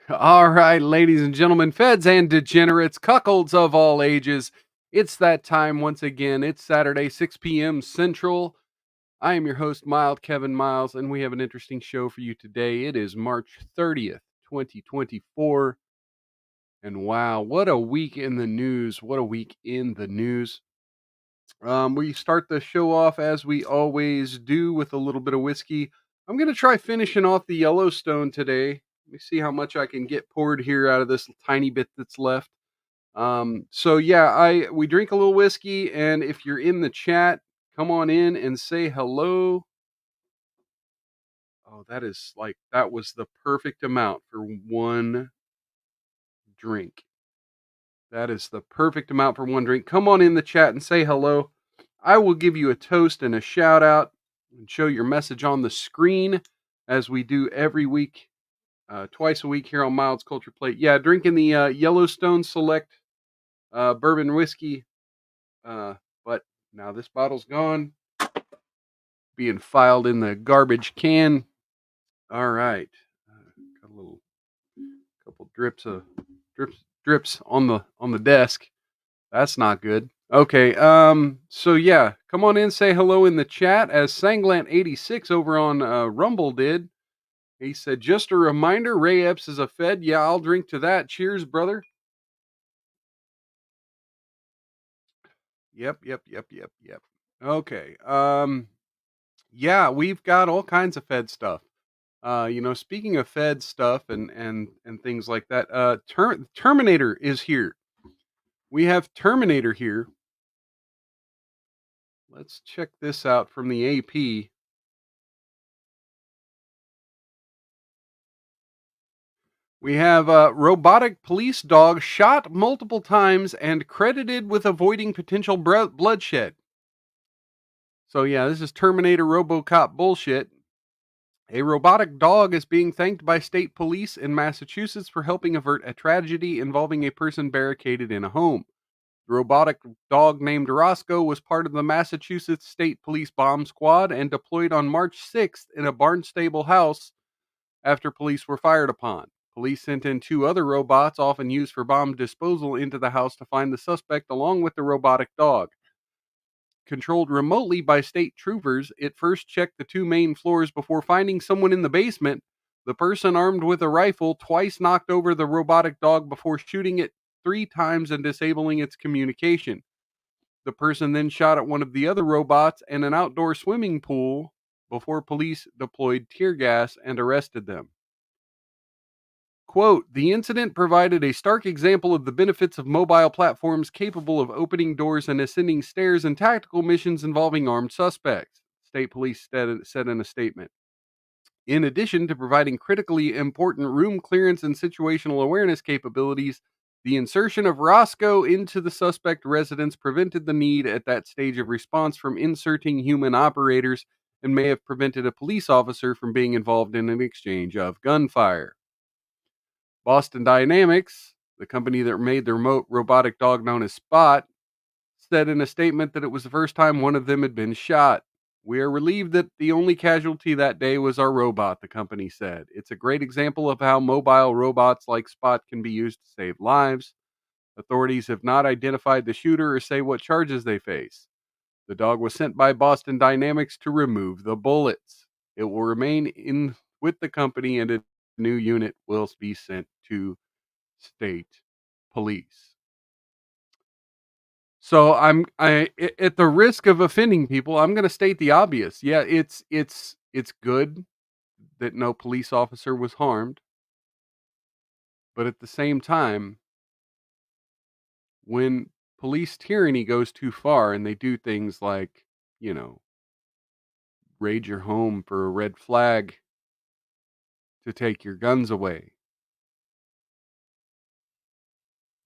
All right, ladies and gentlemen, feds and degenerates, cuckolds of all ages. It's that time once again. It's Saturday, 6 p.m. Central. I am your host, Mild Kevin Miles, and we have an interesting show for you today. It is March 30th, 2024. And wow, what a week in the news. What a week in the news. We start the show off as we always do with a little bit of whiskey. I'm going to try finishing off the Yellowstone today. Let me see how much I can get poured here out of this tiny bit that's left. So yeah, I we drink a little whiskey, and if you're in the chat, come on in and say hello. Oh, that was the perfect amount for one drink. That is the perfect amount for one drink. Come on in the chat and say hello. I will give you a toast and a shout out and show your message on the screen as we do every week, twice a week here on Miles Culture Plate. Yeah, drinking the Yellowstone Select bourbon whiskey. But now this bottle's gone, being filed in the garbage can. All right. Got a little couple drips on the desk. That's not good. Okay, so yeah, come on in, say hello in the chat, as Sanglant86 over on Rumble did. He said, just a reminder, Ray Epps is a Fed. Yeah, I'll drink to that. Cheers, brother. Yep. Okay. Yeah, we've got all kinds of Fed stuff. Speaking of Fed stuff and things like that, Terminator is here. We have Terminator here. Let's check this out from the AP. We have a robotic police dog shot multiple times and credited with avoiding potential bloodshed. So yeah, this is Terminator RoboCop bullshit. A robotic dog is being thanked by state police in Massachusetts for helping avert a tragedy involving a person barricaded in a home. The robotic dog named Roscoe was part of the Massachusetts State Police bomb squad and deployed on March 6th in a Barnstable house after police were fired upon. Police sent in two other robots, often used for bomb disposal, into the house to find the suspect along with the robotic dog. Controlled remotely by state troopers, it first checked the two main floors before finding someone in the basement. The person, armed with a rifle, twice knocked over the robotic dog before shooting it 3 times and disabling its communication. The person then shot at one of the other robots and an outdoor swimming pool before police deployed tear gas and arrested them. Quote, the incident provided a stark example of the benefits of mobile platforms capable of opening doors and ascending stairs in tactical missions involving armed suspects, state police said in a statement. In addition to providing critically important room clearance and situational awareness capabilities, the insertion of Roscoe into the suspect residence prevented the need at that stage of response from inserting human operators and may have prevented a police officer from being involved in an exchange of gunfire. Boston Dynamics, the company that made the remote robotic dog known as Spot, said in a statement that it was the first time one of them had been shot. We are relieved that the only casualty that day was our robot, the company said. It's a great example of how mobile robots like Spot can be used to save lives. Authorities have not identified the shooter or say what charges they face. The dog was sent by Boston Dynamics to remove the bullets. It will remain in with the company, and a new unit will be sent to state police. So at the risk of offending people, I'm going to state the obvious. Yeah, it's good that no police officer was harmed, but at the same time, when police tyranny goes too far and they do things like, you know, raid your home for a red flag to take your guns away.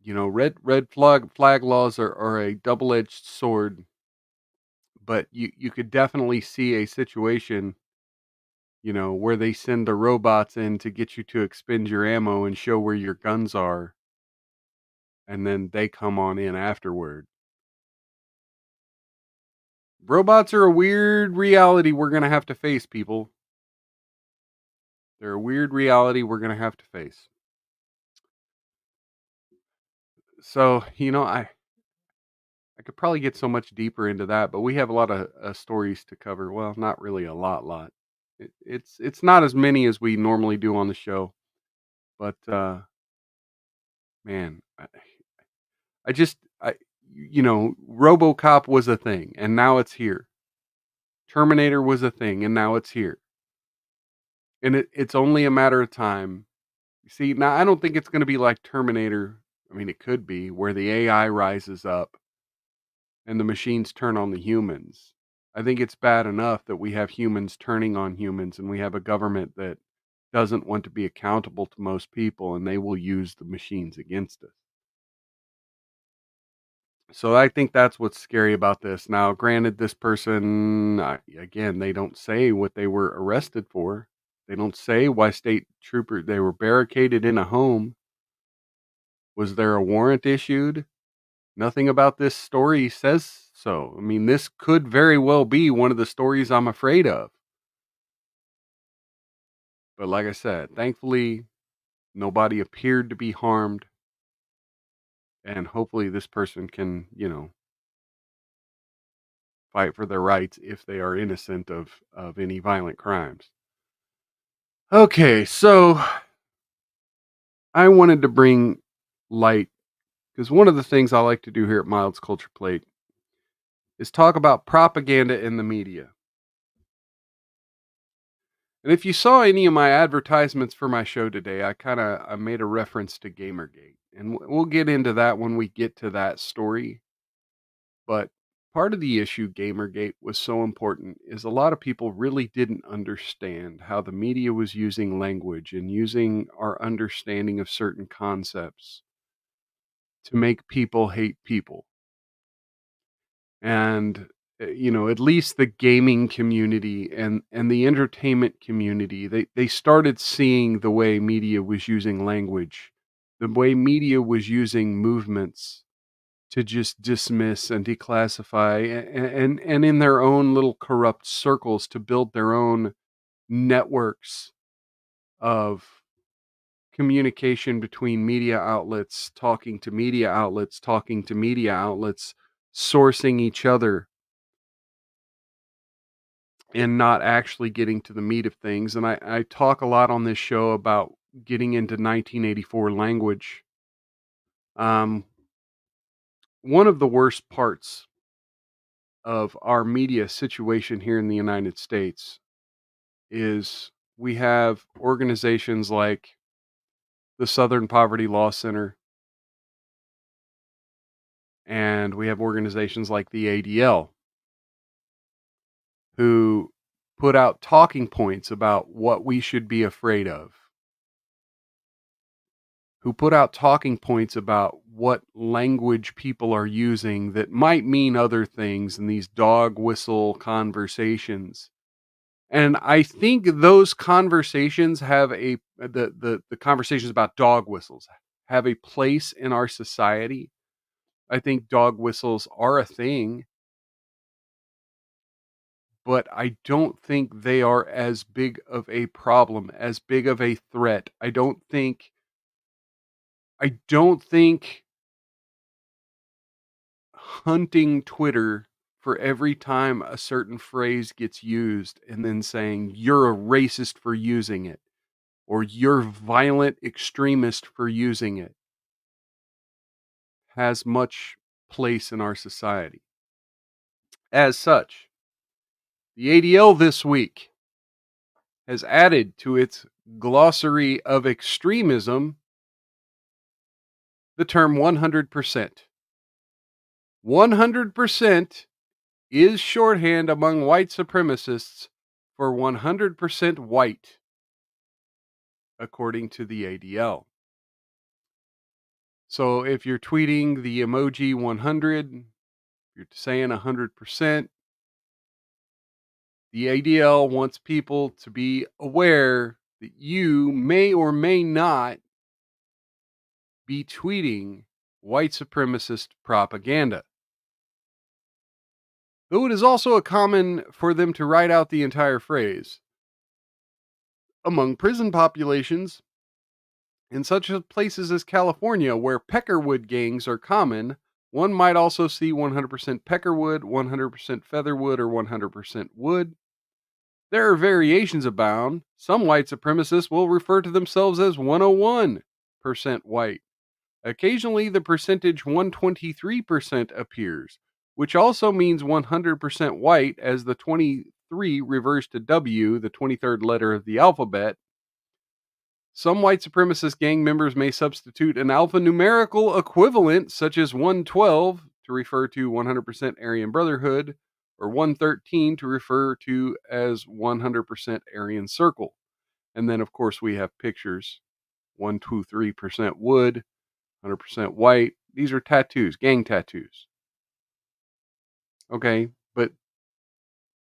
Red flag laws are a double-edged sword, but you could definitely see a situation, where they send the robots in to get you to expend your ammo and show where your guns are, and then they come on in afterward. Robots are a weird reality we're going to have to face, people. They're a weird reality we're going to have to face. So, I could probably get so much deeper into that, but we have a lot of stories to cover. Well, not really a lot. It's not as many as we normally do on the show, but man, I just I RoboCop was a thing, and now it's here. Terminator was a thing, and now it's here, and it's only a matter of time. See, now I don't think it's going to be like Terminator. I mean, it could be where the AI rises up and the machines turn on the humans. I think it's bad enough that we have humans turning on humans and we have a government that doesn't want to be accountable to most people and they will use the machines against us. So I think that's what's scary about this. Now, granted, this person, again, they don't say what they were arrested for. They don't say why state trooper they were barricaded in a home. Was there a warrant issued? Nothing about this story says so. I mean, this could very well be one of the stories I'm afraid of. But like I said, thankfully, nobody appeared to be harmed. And hopefully, this person can, fight for their rights if they are innocent of any violent crimes. Okay, so I wanted to bring light because one of the things I like to do here at Mild's Culture Plate is talk about propaganda in the media. And if you saw any of my advertisements for my show today, I made a reference to Gamergate, and we'll get into that when we get to that story. But part of the issue Gamergate was so important is a lot of people really didn't understand how the media was using language and using our understanding of certain concepts to make people hate people. And at least the gaming community and the entertainment community, they started seeing the way media was using language, the way media was using movements to just dismiss and declassify and in their own little corrupt circles to build their own networks of communication between media outlets, talking to media outlets, talking to media outlets, sourcing each other and not actually getting to the meat of things. And I talk a lot on this show about getting into 1984 language. Um, One of the worst parts of our media situation here in the United States is we have organizations like the Southern Poverty Law Center, and we have organizations like the ADL who put out talking points about what we should be afraid of, who put out talking points about what language people are using that might mean other things in these dog whistle conversations. And I think those conversations have the conversations about dog whistles have a place in our society. I think dog whistles are a thing, but I don't think they are as big of a problem, as big of a threat. I don't think hunting Twitter for every time a certain phrase gets used and then saying you're a racist for using it or you're violent extremist for using it has much place in our society. As such, the ADL this week has added to its glossary of extremism the term 100%. 100% is shorthand among white supremacists for 100% white, according to the ADL. So if you're tweeting the emoji 100, you're saying 100%, the ADL wants people to be aware that you may or may not be tweeting white supremacist propaganda. Though it is also a common for them to write out the entire phrase. Among prison populations, In such places as California, where peckerwood gangs are common, one might also see 100% peckerwood, 100% featherwood, or 100% wood. There are variations abound. Some white supremacists will refer to themselves as 101% white. Occasionally, the percentage 123% appears, which also means 100% white, as the 23 refers to W, the 23rd letter of the alphabet. Some white supremacist gang members may substitute an alphanumerical equivalent, such as 112, to refer to 100% Aryan Brotherhood, or 113 to refer to as 100% Aryan Circle. And then, of course, we have pictures 123% wood, 100% white. These are tattoos, gang tattoos. Okay, but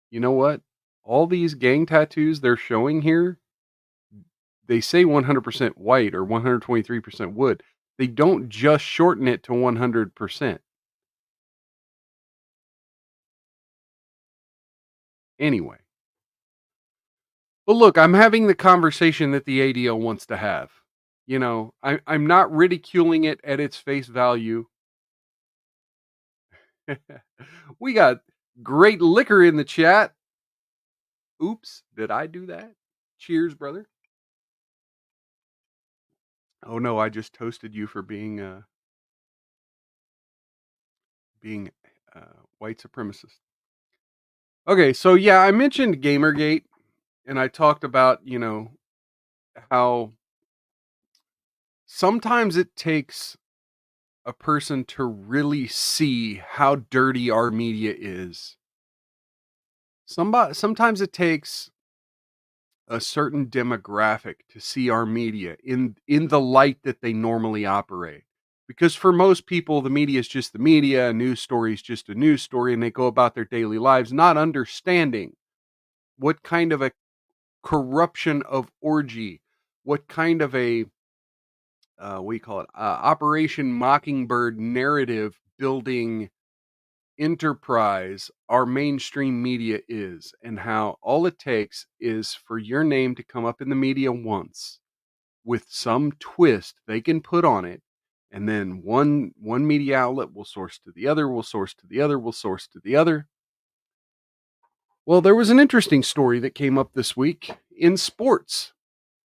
you know what? All these gang tattoos they're showing here, they say 100% white or 123% wood. They don't just shorten it to 100%. Anyway. But look, I'm having the conversation that the ADL wants to have. You know, I'm not ridiculing it at its face value. We got great liquor in the chat. Oops, did I do that? Cheers, brother. Oh no, I just toasted you for being white supremacist. Okay, so yeah, I mentioned Gamergate, and I talked about how sometimes it takes a person to really see how dirty our media is. Sometimes it takes a certain demographic to see our media in the light that they normally operate. Because for most people, the media is just the media, a news story is just a news story, and they go about their daily lives not understanding what kind of a corruption of orgy, what kind of a we call it Operation Mockingbird narrative building enterprise our mainstream media is, and how all it takes is for your name to come up in the media once with some twist they can put on it, and then one media outlet will source to the other, will source to the other, will source to the other. Well, there was an interesting story that came up this week in sports.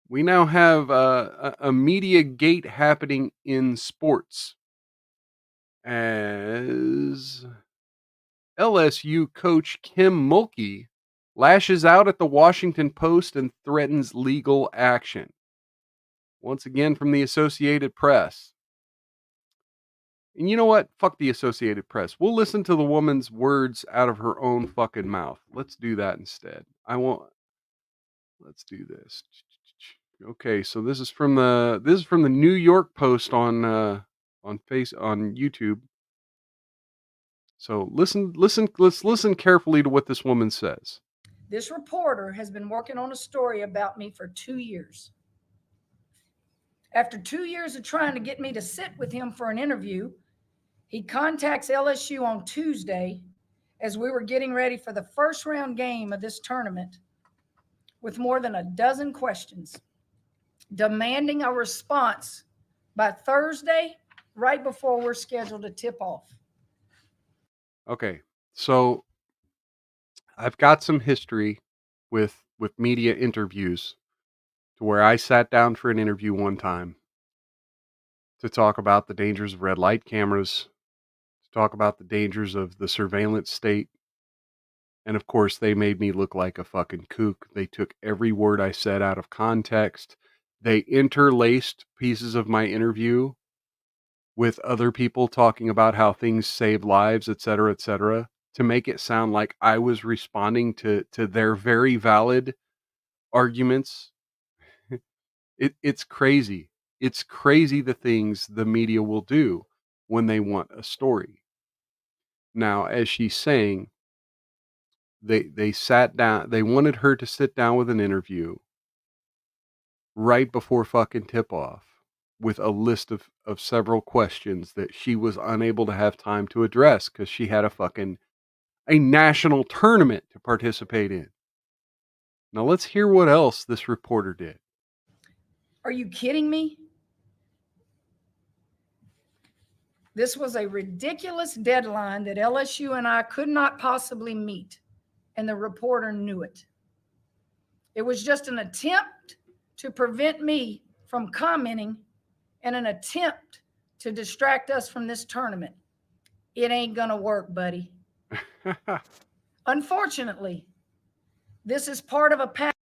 We now have a media gate happening in sports, as LSU coach Kim Mulkey lashes out at the Washington Post and threatens legal action. Once again from the Associated Press. And you know what? Fuck the Associated Press. We'll listen to the woman's words out of her own fucking mouth. Let's do that instead. Let's do this. Okay, so this is from the New York Post on YouTube. So let's listen carefully to what this woman says. This reporter has been working on a story about me for 2 years. After 2 years of trying to get me to sit with him for an interview, he contacts LSU on Tuesday as we were getting ready for the first round game of this tournament with more than a dozen questions, demanding a response by Thursday, right before we're scheduled to tip off. Okay, so I've got some history with media interviews, to where I sat down for an interview one time to talk about the dangers of red light cameras, to talk about the dangers of the surveillance state. And of course, they made me look like a fucking kook. They took every word I said out of context. They interlaced pieces of my interview with other people talking about how things save lives, et cetera, to make it sound like I was responding to their very valid arguments. It's crazy. It's crazy the things the media will do when they want a story. Now, as she's saying, they sat down, they wanted her to sit down with an interview right before fucking tip off with a list of several questions that she was unable to have time to address because she had a national tournament to participate in. Now let's hear what else this reporter did. Are you kidding me? This was a ridiculous deadline that LSU and I could not possibly meet, and the reporter knew it. It was just an attempt to prevent me from commenting and an attempt to distract us from this tournament. It ain't gonna work, buddy. Unfortunately, this is part of a pattern.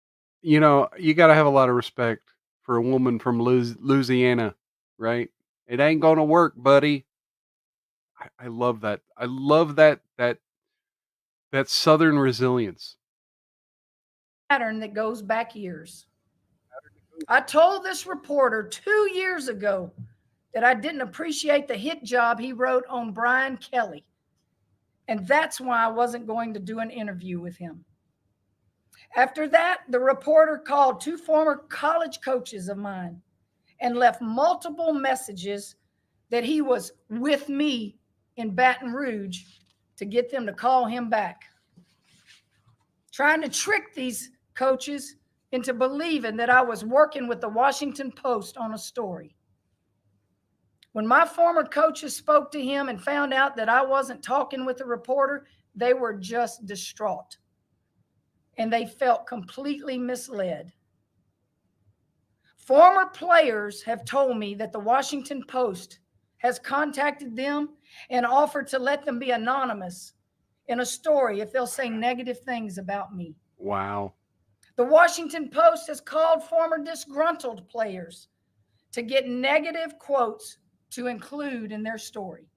You know, you got to have a lot of respect for a woman from Louisiana, right? It ain't gonna work, buddy. I love that. I love that Southern resilience. That goes back years. I told this reporter 2 years ago that I didn't appreciate the hit job he wrote on Brian Kelly. And that's why I wasn't going to do an interview with him. After that, the reporter called 2 former college coaches of mine and left multiple messages that he was with me in Baton Rouge to get them to call him back. Trying to trick these coaches into believing that I was working with the Washington Post on a story. When my former coaches spoke to him and found out that I wasn't talking with the reporter, they were just distraught. And they felt completely misled. Former players have told me that the Washington Post has contacted them and offered to let them be anonymous in a story if they'll say negative things about me. Wow. The Washington Post has called former disgruntled players to get negative quotes to include in their story.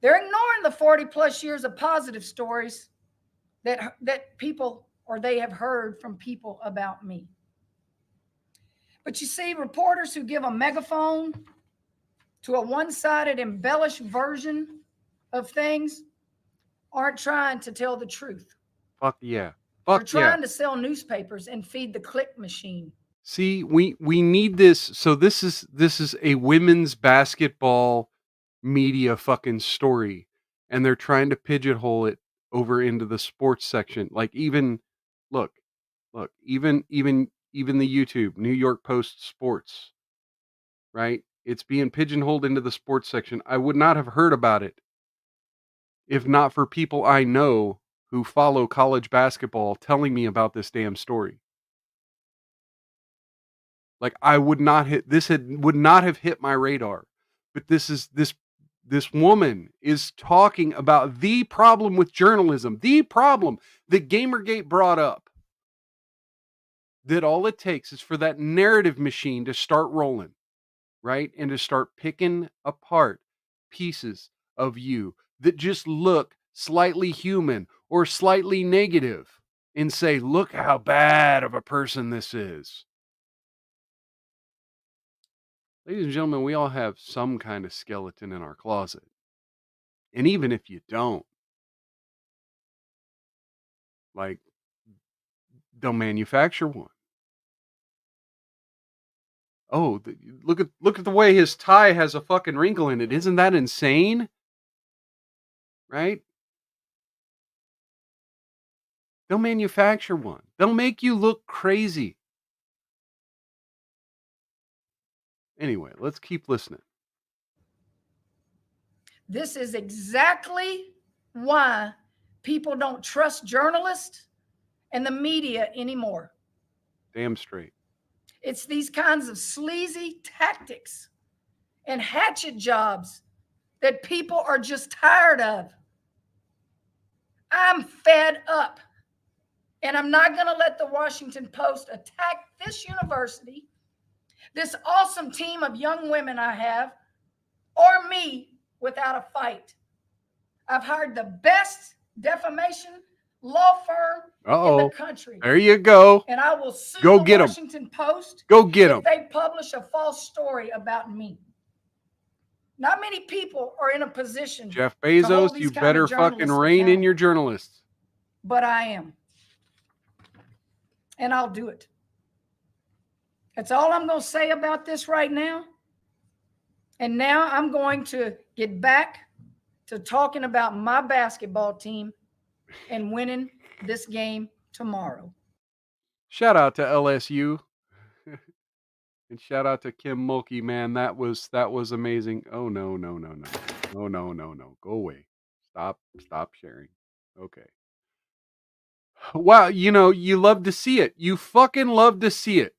They're ignoring the 40 plus years of positive stories that people or they have heard from people about me. But you see, reporters who give a megaphone to a one-sided, embellished version of things aren't trying to tell the truth. Fuck yeah. They're trying to sell newspapers and feed the click machine. See, we need this. So this is a women's basketball media fucking story, and they're trying to pigeonhole it over into the sports section. Like even look, even the YouTube New York Post Sports, right? It's being pigeonholed into the sports section. I would not have heard about it if not for people I know who follow college basketball telling me about this damn story. Like I would not hit would not have hit my radar. But this woman is talking about the problem with journalism, the problem that Gamergate brought up. That all it takes is for that narrative machine to start rolling, right? And to start picking apart pieces of you that just look slightly human or slightly negative and say, look how bad of a person this is. Ladies and gentlemen, we all have some kind of skeleton in our closet. And even if you don't, like, they'll manufacture one. Oh, look at the way his tie has a fucking wrinkle in it. Isn't that insane? Right? They'll manufacture one. They'll make you look crazy. Anyway, let's keep listening. This is exactly why people don't trust journalists and the media anymore. Damn straight. It's these kinds of sleazy tactics and hatchet jobs that people are just tired of. I'm fed up. And I'm not going to let the Washington Post attack this university, this awesome team of young women I have, or me without a fight. I've hired the best defamation law firm in the country. There you go. And I will sue go the get Washington Post Go get if they publish a false story about me. Not many people are in a position. Jeff Bezos, you better fucking rein in your journalists. But I am. And I'll do it. That's all I'm going to say about this right now. And now I'm going to get back to talking about my basketball team and winning this game tomorrow. Shout out to LSU. And shout out to Kim Mulkey, man. That was amazing. Oh no, no, no, no. No, no, no, no. Go away. Stop sharing. Okay. Wow, you love to see it. You fucking love to see it,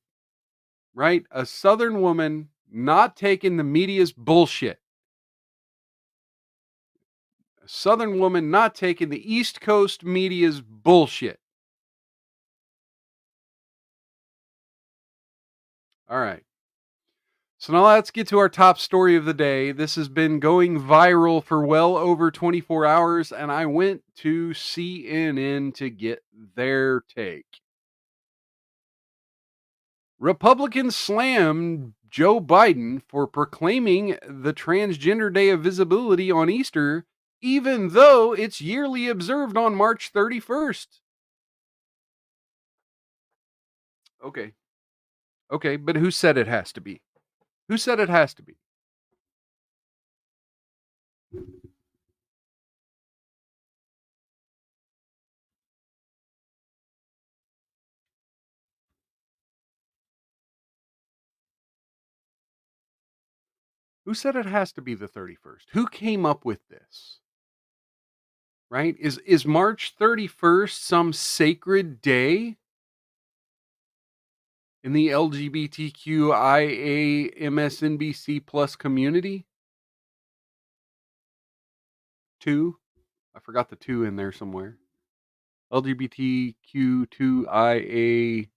right? A Southern woman not taking the media's bullshit. A Southern woman not taking the East Coast media's bullshit. All right. So now let's get to our top story of the day. This has been going viral for well over 24 hours, and I went to CNN to get their take. Republicans slammed Joe Biden for proclaiming the Transgender Day of Visibility on Easter, even though it's yearly observed on March 31st. Okay. Okay, but who said it has to be? Who said it has to be? Who said it has to be the 31st? Who came up with this? Right? Is March 31st some sacred day in the LGBTQIA MSNBC plus community? Two? I forgot the two in there somewhere. LGBTQ2IA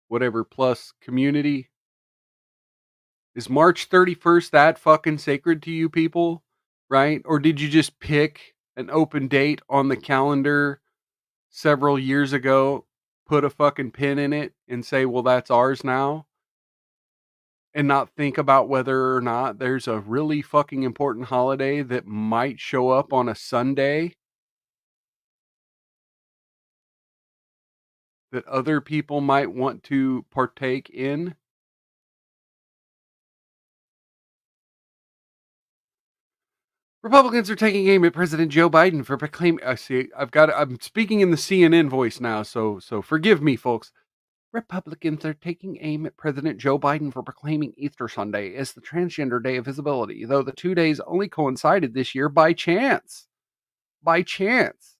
whatever plus community. Is March 31st that fucking sacred to you people? Right? Or did you just pick an open date on the calendar several years ago, put a fucking pin in it and say, well, that's ours now? And not think about whether or not there's a really fucking important holiday that might show up on a Sunday that other people might want to partake in. Republicans are taking aim at President Joe Biden for proclaiming. I see. I'm speaking in the CNN voice now, so forgive me, folks. Republicans are taking aim at President Joe Biden for proclaiming Easter Sunday as the Transgender Day of Visibility, though the 2 days only coincided this year by chance. By chance.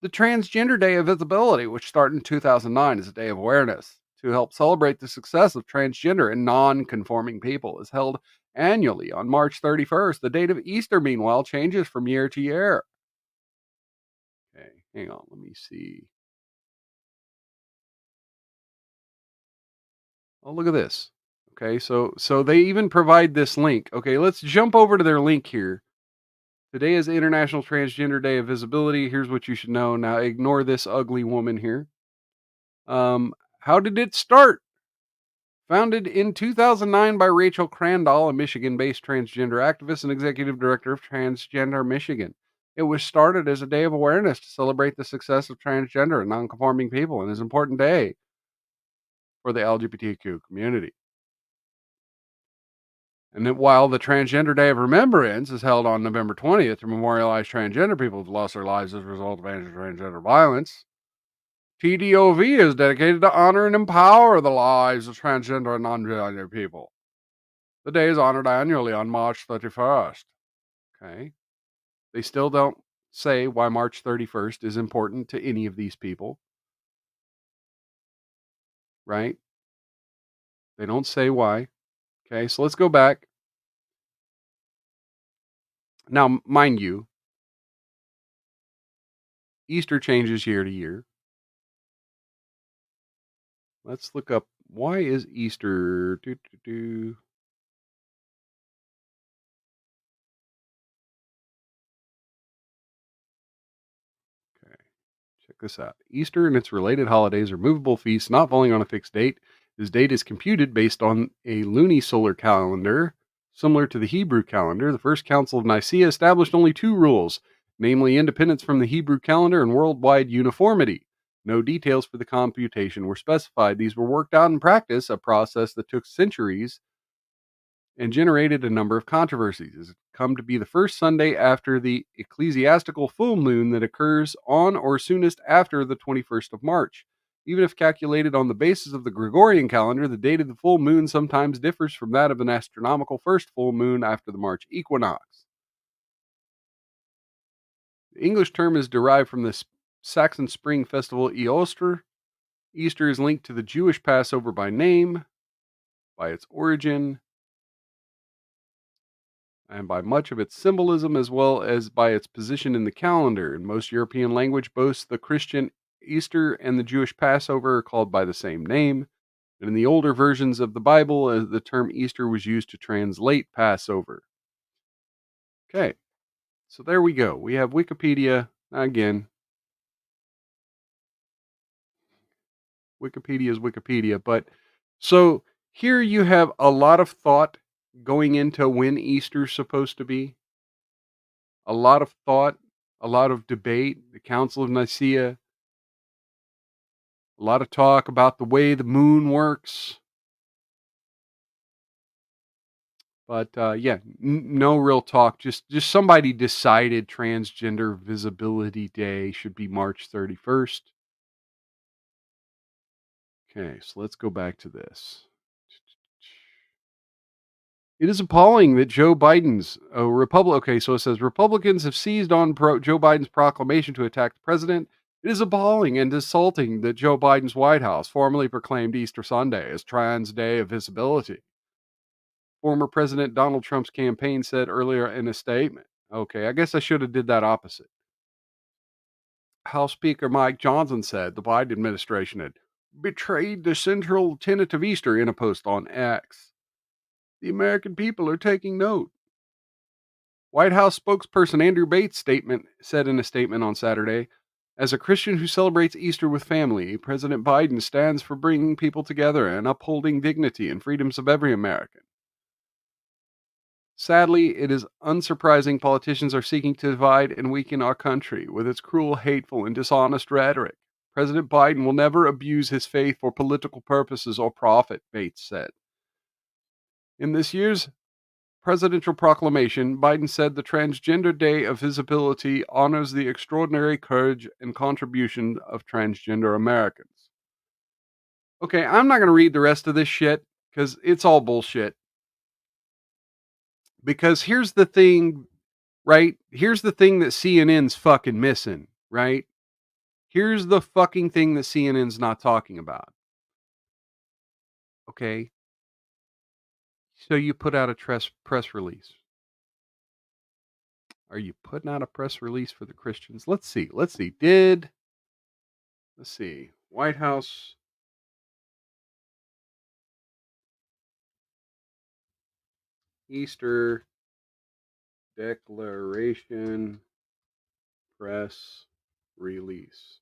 The Transgender Day of Visibility, which started in 2009 as a day of awareness to help celebrate the success of transgender and non-conforming people, is held annually on March 31st. The date of Easter, meanwhile, changes from year to year. Okay, hang on, let me see. Oh, look at this. Okay, so they even provide this link. Okay, let's jump over to their link here. Today is International Transgender Day of Visibility. Here's what you should know. Now ignore this ugly woman here. How did it start? Founded in 2009 by Rachel Crandall, a Michigan-based transgender activist and executive director of Transgender Michigan. It was started as a day of awareness to celebrate the success of transgender and non-conforming people and is an important day for the LGBTQ community. And that while the Transgender Day of Remembrance is held on November 20th to memorialize transgender people who've lost their lives as a result of anti-transgender violence, TDOV is dedicated to honor and empower the lives of transgender and non-binary people. The day is honored annually on March 31st. Okay. They still don't say why March 31st is important to any of these people. Right? They don't say why. Okay. So let's go back. Now, mind you, Easter changes year to year. Let's look up why is Easter. Okay. Check this out. Easter and its related holidays are movable feasts not falling on a fixed date. This date is computed based on a lunisolar calendar, similar to the Hebrew calendar. The First Council of Nicaea established only two rules, namely independence from the Hebrew calendar and worldwide uniformity. No details for the computation were specified. These were worked out in practice, a process that took centuries and generated a number of controversies. It has come to be the first Sunday after the ecclesiastical full moon that occurs on or soonest after the 21st of March. Even if calculated on the basis of the Gregorian calendar, the date of the full moon sometimes differs from that of an astronomical first full moon after the March equinox. The English term is derived from the Saxon spring festival Easter. Easter is linked to the Jewish Passover by name, by its origin, and by much of its symbolism, as well as by its position in the calendar. In most European language, both the Christian Easter and the Jewish Passover are called by the same name. And in the older versions of the Bible, the term Easter was used to translate Passover. Okay, so there we go. We have Wikipedia. Again, Wikipedia is Wikipedia. But so here you have a lot of thought going into when Easter's supposed to be, a lot of thought, a lot of debate, the Council of Nicaea, a lot of talk about the way the moon works. But yeah, no real talk. Just somebody decided Transgender Visibility Day should be March 31st. Okay, so let's go back to this. It is appalling that Joe Biden's Okay, so it says Republicans have seized on Joe Biden's proclamation to attack the president. It is appalling and insulting that Joe Biden's White House formally proclaimed Easter Sunday as Trans Day of Visibility. Former President Donald Trump's campaign said earlier in a statement. Okay, I guess I should have did that opposite. House Speaker Mike Johnson said the Biden administration had betrayed the central tenet of Easter in a post on X. The American people are taking note. White House spokesperson Andrew Bates said in a statement on Saturday, as a Christian who celebrates Easter with family, President Biden stands for bringing people together and upholding dignity and freedoms of every American. Sadly, it is unsurprising politicians are seeking to divide and weaken our country with its cruel, hateful, and dishonest rhetoric. President Biden will never abuse his faith for political purposes or profit, Bates said. In this year's presidential proclamation, Biden said the Transgender Day of Visibility honors the extraordinary courage and contribution of transgender Americans. Okay, I'm not going to read the rest of this shit because it's all bullshit. Because here's the thing, right? Here's the thing that CNN's fucking missing, right? Here's the fucking thing that CNN's not talking about. Okay. So you put out a press release. Are you putting out a press release for the Christians? Let's see. Let's see. White House Easter Declaration press release.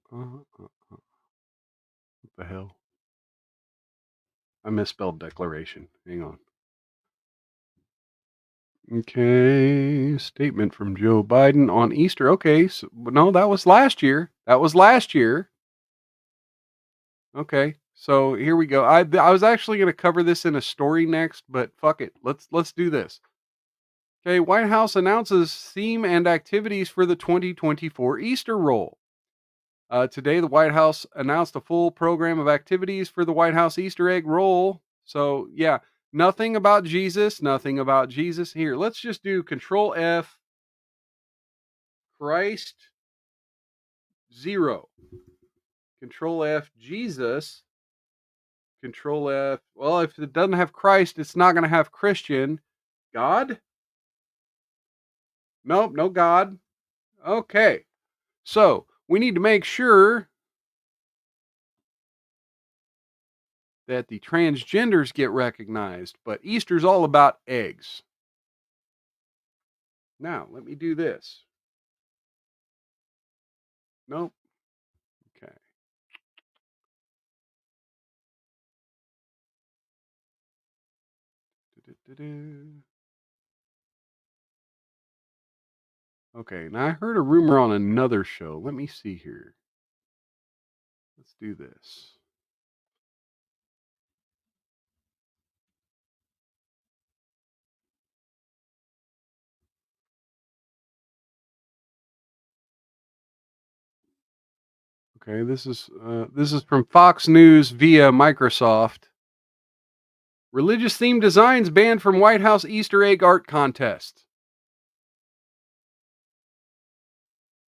What the hell? I misspelled declaration. Hang on. Okay, statement from Joe Biden on Easter. Okay, so, no, that was last year. That was last year. Okay, so here we go. I was actually going to cover this in a story next, but fuck it. Let's do this. Okay, White House announces theme and activities for the 2024 Easter roll. Today, the White House announced a full program of activities for the White House Easter egg roll. So, yeah, nothing about Jesus. Nothing about Jesus. Here, let's just do Control F, Christ, 0. Control F, Jesus. Control F. Well, if it doesn't have Christ, it's not going to have Christian. God? Nope, no God. Okay. So, we need to make sure that the transgenders get recognized, but Easter's all about eggs. Now, let me do this. Nope. Okay. Okay, now I heard a rumor on another show. Let me see here. Let's do this. Okay, this is from Fox News via Microsoft. Religious themed designs banned from White House Easter egg art contest.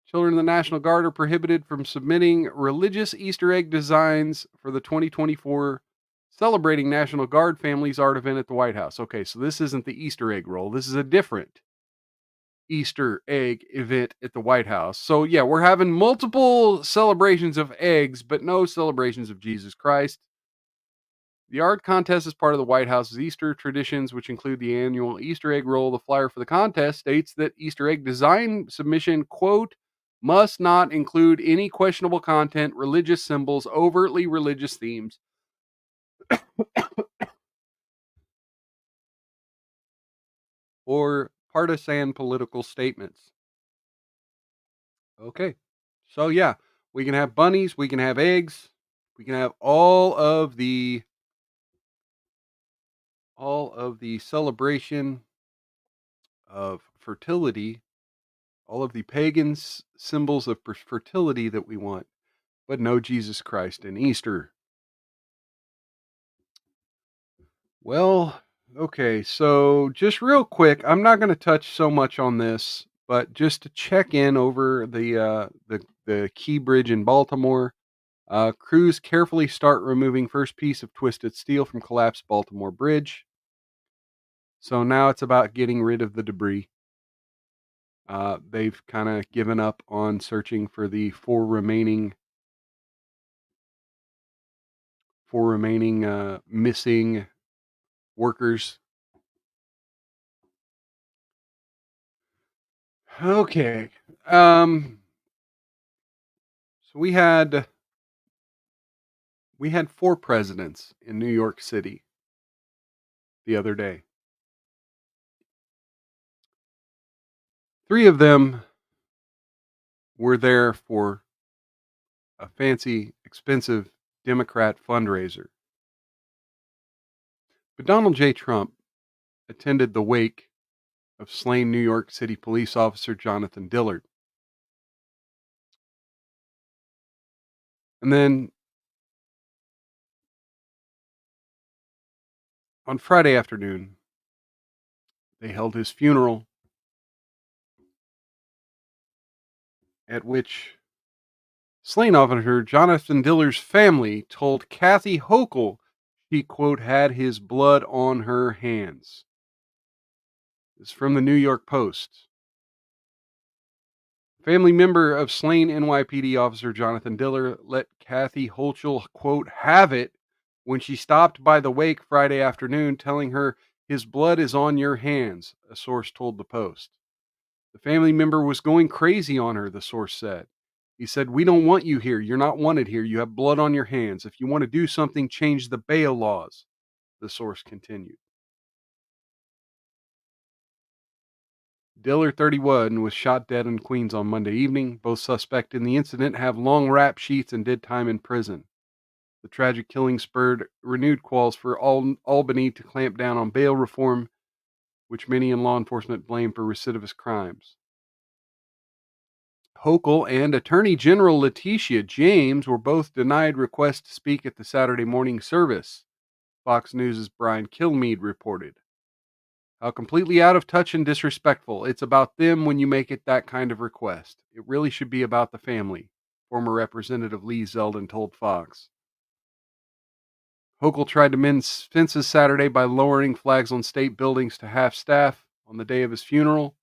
Children of the National Guard are prohibited from submitting religious Easter egg designs for the 2024 Celebrating National Guard Families art event at the White House. Okay, so this isn't the Easter egg roll. This is a different Easter egg event at the White House. So, yeah, we're having multiple celebrations of eggs, but no celebrations of Jesus Christ. The art contest is part of the White House's Easter traditions, which include the annual Easter egg roll. The flyer for the contest states that Easter egg design submission, quote, must not include any questionable content, religious symbols, overtly religious themes, or partisan political statements. Okay. So, yeah, we can have bunnies, we can have eggs, we can have all of the celebration of fertility, all of the pagans symbols of fertility that we want, but no Jesus Christ in Easter. Well, okay, so just real quick, I'm not going to touch so much on this, but just to check in over the Key Bridge in Baltimore. Crews carefully start removing first piece of twisted steel from collapsed Baltimore Bridge. So now it's about getting rid of the debris. They've kind of given up on searching for the four remaining missing workers. Okay. So we had four presidents in New York City the other day. Three of them were there for a fancy, expensive Democrat fundraiser. But Donald J. Trump attended the wake of slain New York City police officer Jonathan Dillard. And then on Friday afternoon, they held his funeral, at which slain officer Jonathan Dillard's family told Kathy Hochul she, quote, had his blood on her hands. It's from the New York Post. Family member of slain NYPD officer Jonathan Dillard let Kathy Hochul, quote, have it when she stopped by the wake Friday afternoon, telling her his blood is on your hands, a source told the Post. The family member was going crazy on her, the source said. He said, we don't want you here. You're not wanted here. You have blood on your hands. If you want to do something, change the bail laws, the source continued. Dillard, 31, was shot dead in Queens on Monday evening. Both suspects in the incident have long rap sheets and did time in prison. The tragic killing spurred renewed calls for Albany to clamp down on bail reform, which many in law enforcement blame for recidivist crimes. Hochul and Attorney General Letitia James were both denied requests to speak at the Saturday morning service, Fox News' Brian Kilmeade reported. How completely out of touch and disrespectful. It's about them when you make it that kind of request. It really should be about the family, former Representative Lee Zeldin told Fox. Hochul tried to mend fences Saturday by lowering flags on state buildings to half staff on the day of his funeral.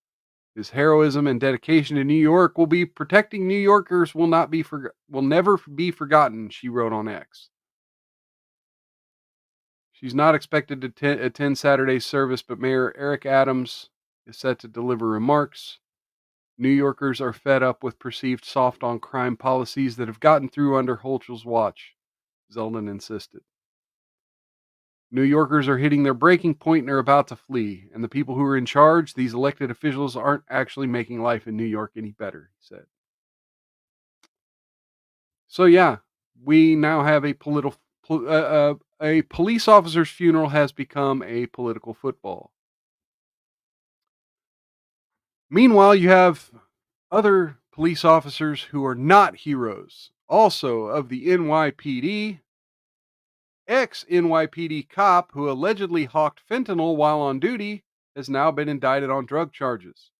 His heroism and dedication to New York will be protecting New Yorkers will never be forgotten, she wrote on X. She's not expected to attend Saturday's service, but Mayor Eric Adams is set to deliver remarks. New Yorkers are fed up with perceived soft on crime policies that have gotten through under Hochul's watch, Zeldin insisted. New Yorkers are hitting their breaking point and are about to flee. And the people who are in charge, these elected officials, aren't actually making life in New York any better, he said. So, yeah, we now have a police officer's funeral has become a political football. Meanwhile, you have other police officers who are not heroes Also of the NYPD, ex-NYPD cop who allegedly hawked fentanyl while on duty has now been indicted on drug charges.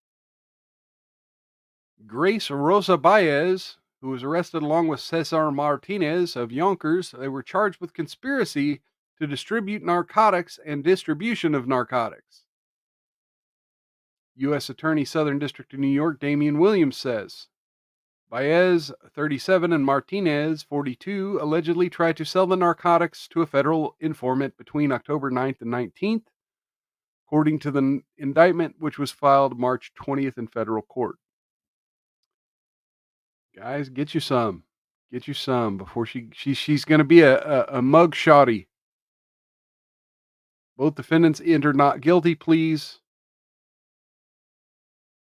Grace Rosa Baez, who was arrested along with Cesar Martinez of Yonkers, they were charged with conspiracy to distribute narcotics and distribution of narcotics. U.S. Attorney, Southern District of New York, Damian Williams says Baez, 37, and Martinez, 42, allegedly tried to sell the narcotics to a federal informant between October 9th and 19th, according to the indictment, which was filed March 20th in federal court. Guys, get you some. Get you some before she's going to be a mug shotty. Both defendants entered not guilty pleas.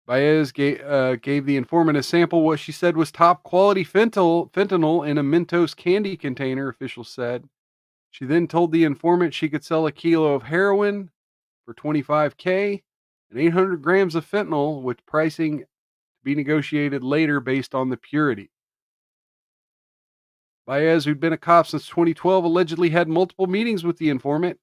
Baez gave the informant a sample. What she said was top quality fentanyl in a Mentos candy container, officials said. She then told the informant she could sell a kilo of heroin for $25K and 800 grams of fentanyl, with pricing to be negotiated later based on the purity. Baez, who'd been a cop since 2012, allegedly had multiple meetings with the informant.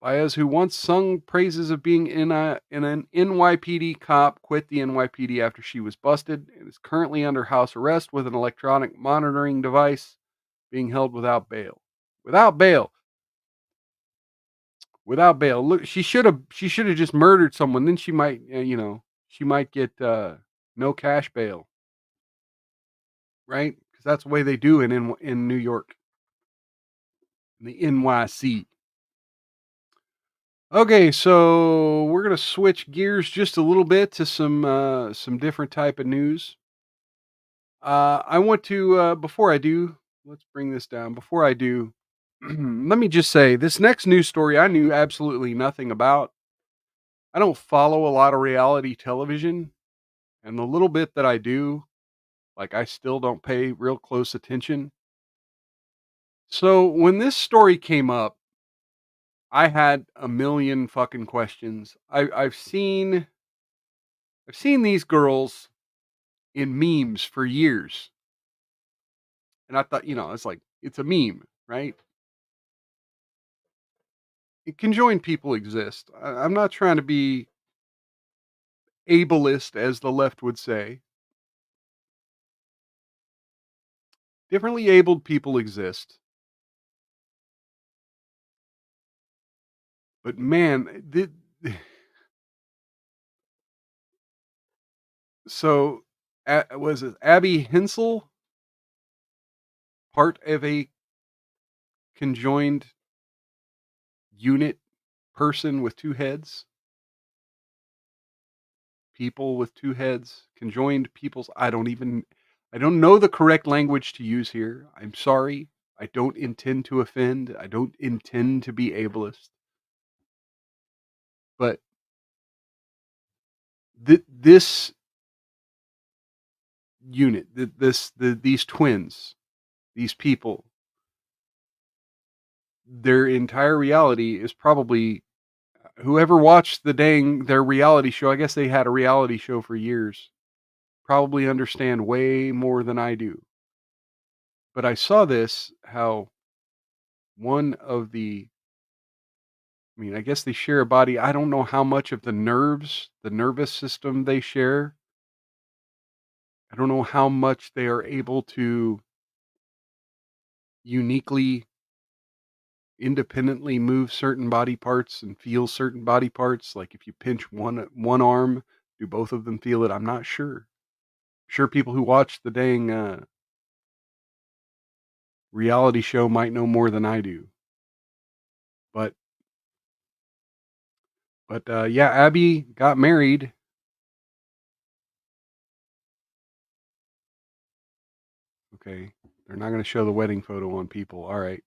Baez, who once sung praises of being in an NYPD cop, quit the NYPD after she was busted and is currently under house arrest with an electronic monitoring device, being held without bail. Without bail. Without bail. Look, she should have just murdered someone. Then she might, she might get no cash bail, right? Because that's the way they do it in New York, in the NYC. Okay, so we're gonna switch gears just a little bit to some different type of news. I want to before I do, let's bring this down. Before I do, let me just say this next news story I knew absolutely nothing about. I don't follow a lot of reality television, and the little bit that I do, like I still don't pay real close attention. So when this story came up, I had a million fucking questions. I've seen these girls in memes for years. And I thought, it's like, it's a meme, right? Conjoined people exist. I'm not trying to be ableist, as the left would say. Differently abled people exist. But man, so was it Abby Hensel part of a conjoined unit person with two heads? People with two heads, conjoined peoples. I don't know the correct language to use here. I'm sorry. I don't intend to offend. I don't intend to be ableist. But this unit, these twins, these people, their entire reality is probably whoever watched their reality show. I guess they had a reality show for years. Probably understand way more than I do. But I saw this how one of the I guess they share a body. I don't know how much of the nervous system they share. I don't know how much they are able to uniquely, independently move certain body parts and feel certain body parts. Like if you pinch one arm, do both of them feel it? I'm not sure. I'm sure people who watch the dang reality show might know more than I do. But yeah, Abby got married. Okay, they're not going to show the wedding photo on people. All right.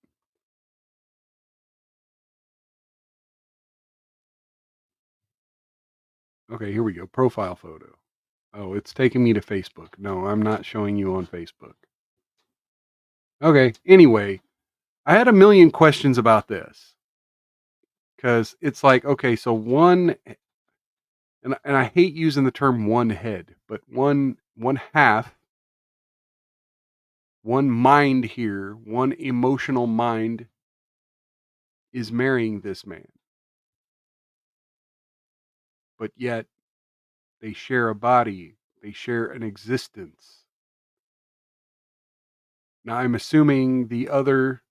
Okay, here we go. Profile photo. Oh, it's taking me to Facebook. No, I'm not showing you on Facebook. Okay, anyway, I had a million questions about this because it's like, okay, so and I hate using the term one head, but one half One mind here, one emotional mind is marrying this man, but yet they share a body, they share an existence. Now I'm assuming the other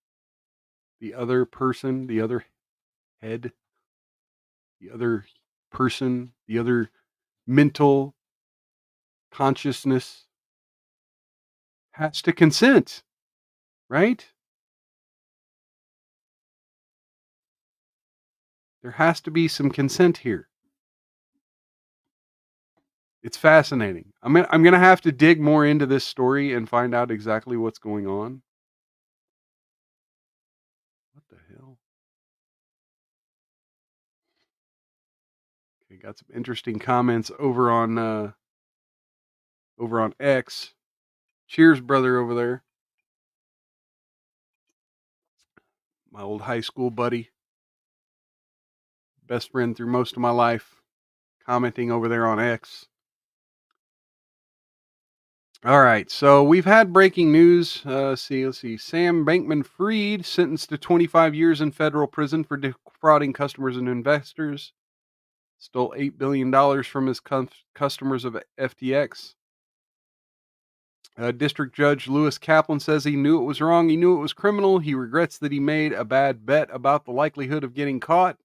person, the other head, the other person, the other mental consciousness has to consent, right? There has to be some consent here. It's fascinating. I'm gonna have to dig more into this story and find out exactly what's going on. What the hell? Okay, got some interesting comments over on X. Cheers, brother, over there. My old high school buddy, best friend through most of my life, commenting over there on X. All right, so we've had breaking news. Let's see. Sam Bankman-Fried sentenced to 25 years in federal prison for defrauding customers and investors. Stole $8 billion from his customers of FTX. District Judge Lewis Kaplan says he knew it was wrong. He knew it was criminal. He regrets that he made a bad bet about the likelihood of getting caught,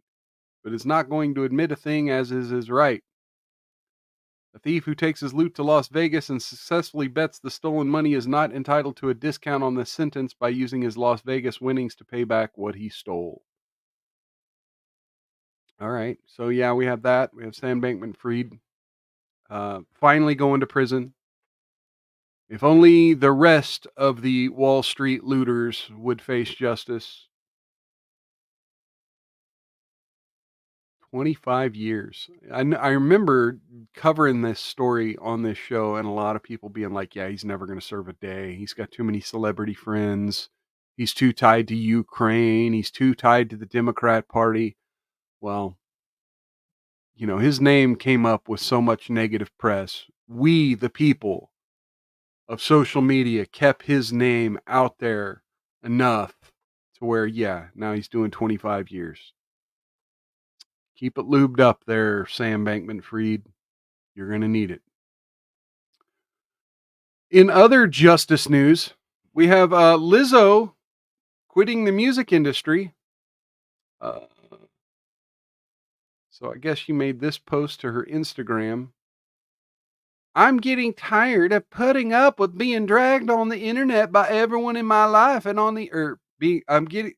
but is not going to admit a thing as is his right. A thief who takes his loot to Las Vegas and successfully bets the stolen money is not entitled to a discount on the sentence by using his Las Vegas winnings to pay back what he stole. All right. So, yeah, we have that. We have Sam Bankman Fried finally going to prison. If only the rest of the Wall Street looters would face justice. 25 years. I remember covering this story on this show and a lot of people being like, yeah, he's never going to serve a day. He's got too many celebrity friends. He's too tied to Ukraine. He's too tied to the Democrat Party. Well, his name came up with so much negative press. We, the people of social media, kept his name out there enough to where, yeah, now he's doing 25 years. Keep it lubed up there, Sam Bankman-Fried. You're going to need it. In other justice news, we have Lizzo quitting the music industry. Uh, so I guess she made this post to her Instagram. I'm getting tired of putting up with being dragged on the internet by everyone in my life and on the I'm getting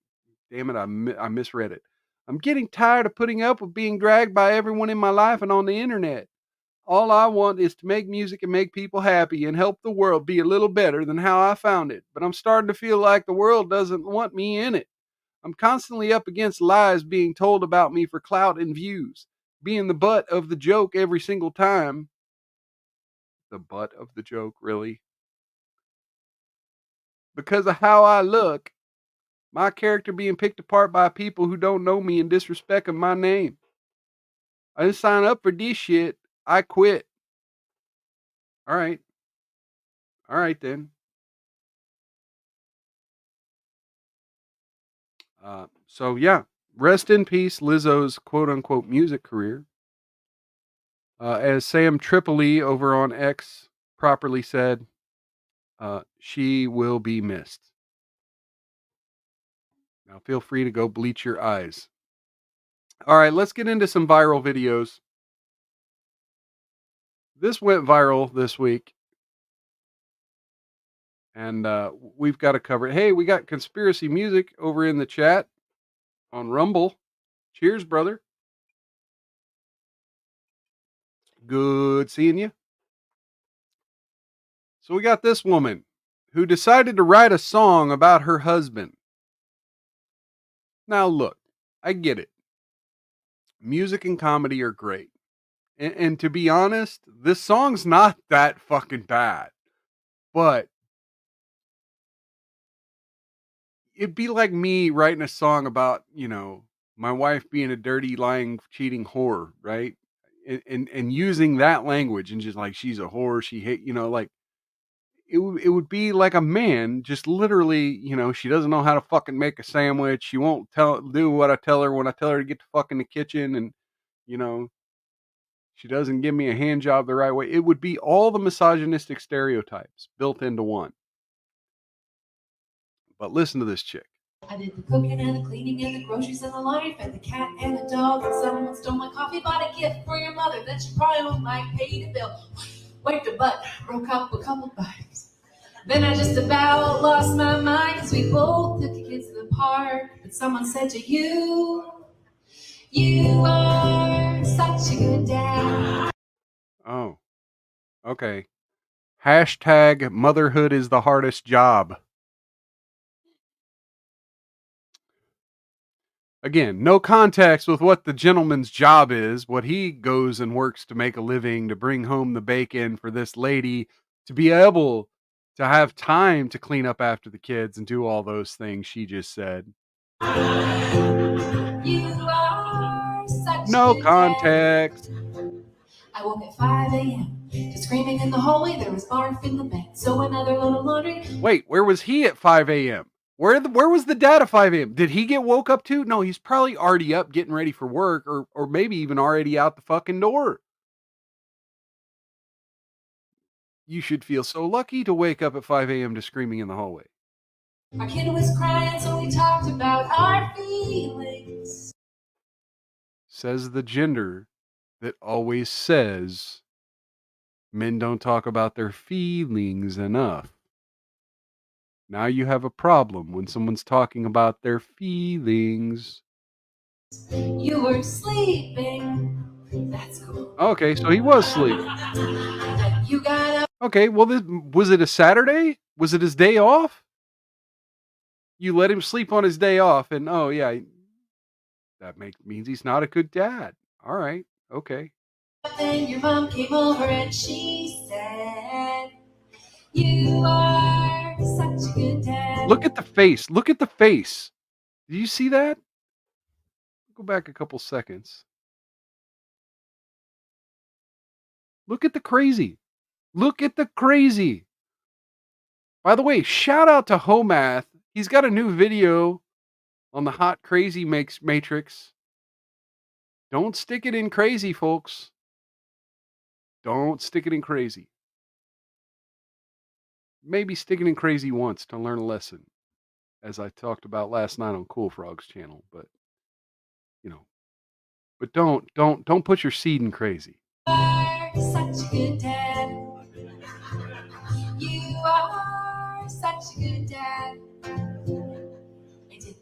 damn it, I misread it. I'm getting tired of putting up with being dragged by everyone in my life and on the internet. All I want is to make music and make people happy and help the world be a little better than how I found it. But I'm starting to feel like the world doesn't want me in it. I'm constantly up against lies being told about me for clout and views, being the butt of the joke every single time. The butt of the joke, really? Because of how I look, my character being picked apart by people who don't know me and disrespecting my name. I didn't sign up for this shit. I quit. All right. All right, then. So yeah, rest in peace, Lizzo's quote unquote music career. As Sam Tripoli over on X properly said, she will be missed. Now feel free to go bleach your eyes. All right, let's get into some viral videos. This went viral this week, and we've got to cover it. Hey, we got conspiracy music over in the chat on Rumble. Cheers, brother. Good seeing you. So we got this woman who decided to write a song about her husband. Now look, I get it. Music and comedy are great. And to be honest, this song's not that fucking bad. But it'd be like me writing a song about, my wife being a dirty, lying, cheating whore, right? And using that language and just like she's a whore, she hate, like it would be like a man just literally, she doesn't know how to fucking make a sandwich. She won't do what I tell her when I tell her to get the fuck in the kitchen, and you know, she doesn't give me a hand job the right way. It would be all the misogynistic stereotypes built into one. But listen to this chick. I did the cooking and the cleaning and the groceries and the laundry, fed the cat and the dog, and someone stole my coffee, bought a gift for your mother that she probably won't like, paid a bill, wiped her butt, broke up a couple times. Then I just about lost my mind, because we both took the kids to the park, but someone said to you, you are such a good dad. Oh, okay. Hashtag motherhood is the hardest job. Again, no context with what the gentleman's job is, what he goes and works to make a living, to bring home the bacon for this lady to be able to have time to clean up after the kids and do all those things she just said. You are such No a good context. dad. I woke at 5 a.m. to screaming in the hallway. There was barf in the bed, so another load of laundry. Wait, where was he at 5 a.m.? Where was the dad at 5 a.m.? Did he get woke up too? No, he's probably already up getting ready for work, or maybe even already out the fucking door. You should feel so lucky to wake up at 5 a.m. to screaming in the hallway. Our kid was crying, so we talked about our feelings. Says the gender that always says men don't talk about their feelings enough. Now you have a problem when someone's talking about their feelings. You were sleeping. That's cool. Okay, so he was sleeping. You got up. Okay, well, was it a Saturday? Was it his day off? You let him sleep on his day off, and oh yeah, that means he's not a good dad. All right, okay. Then your mom came over and she said, you are such a good dad. Look at the face. Look at the face. Do you see that? Go back a couple seconds. Look at the crazy. Look at the crazy. By the way, shout out to Homath. He's got a new video on the hot crazy matrix. Don't stick it in crazy, folks. Don't stick it in crazy. Maybe stick it in crazy once to learn a lesson, as I talked about last night on Cool Frog's channel. But but don't put your seed in crazy. You are such a good dad. You are such a good dad. I did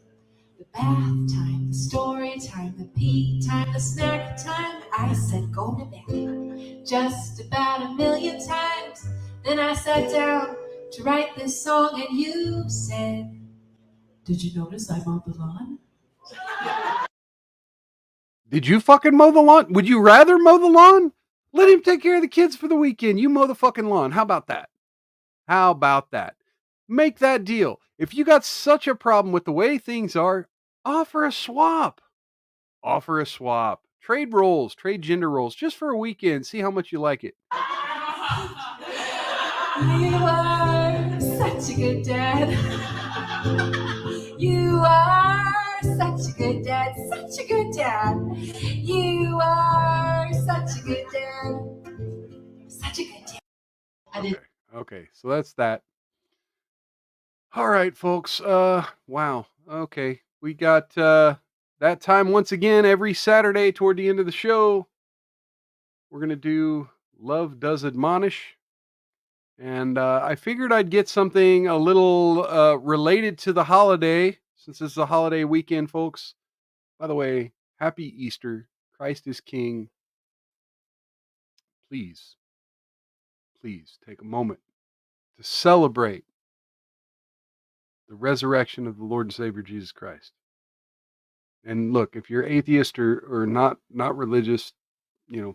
the bath time, the story time, the pee time, the snack time. I said go to bed just about a million times. Then I sat down to write this song, and you said, did you notice I mowed the lawn? Did you fucking mow the lawn? Would you rather mow the lawn? Let him take care of the kids for the weekend. You mow the fucking lawn. How about that? How about that? Make that deal. If you got such a problem with the way things are, offer a swap. Offer a swap. Trade roles, trade gender roles, just for a weekend. See how much you like it. You are such a good dad. You are such a good dad. Such a good dad. You are such a good dad. Such a good dad. Okay, so that's that. All right, folks. Wow. Okay. We got that time once again every Saturday toward the end of the show. We're going to do Love Does Admonish. And I figured I'd get something a little related to the holiday, since this is a holiday weekend, folks. By the way, happy Easter. Christ is King. Please take a moment to celebrate the resurrection of the Lord and Savior Jesus Christ. And look, if you're atheist or not religious,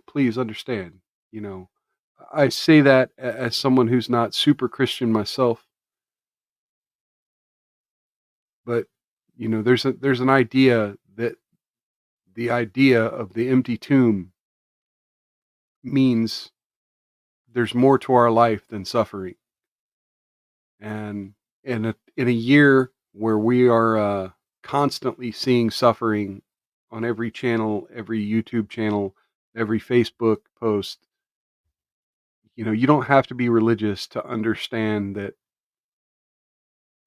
please understand. I say that as someone who's not super Christian myself, but there's an idea that the idea of the empty tomb means there's more to our life than suffering. And in a year where we are constantly seeing suffering on every channel, every YouTube channel, every Facebook post, you don't have to be religious to understand that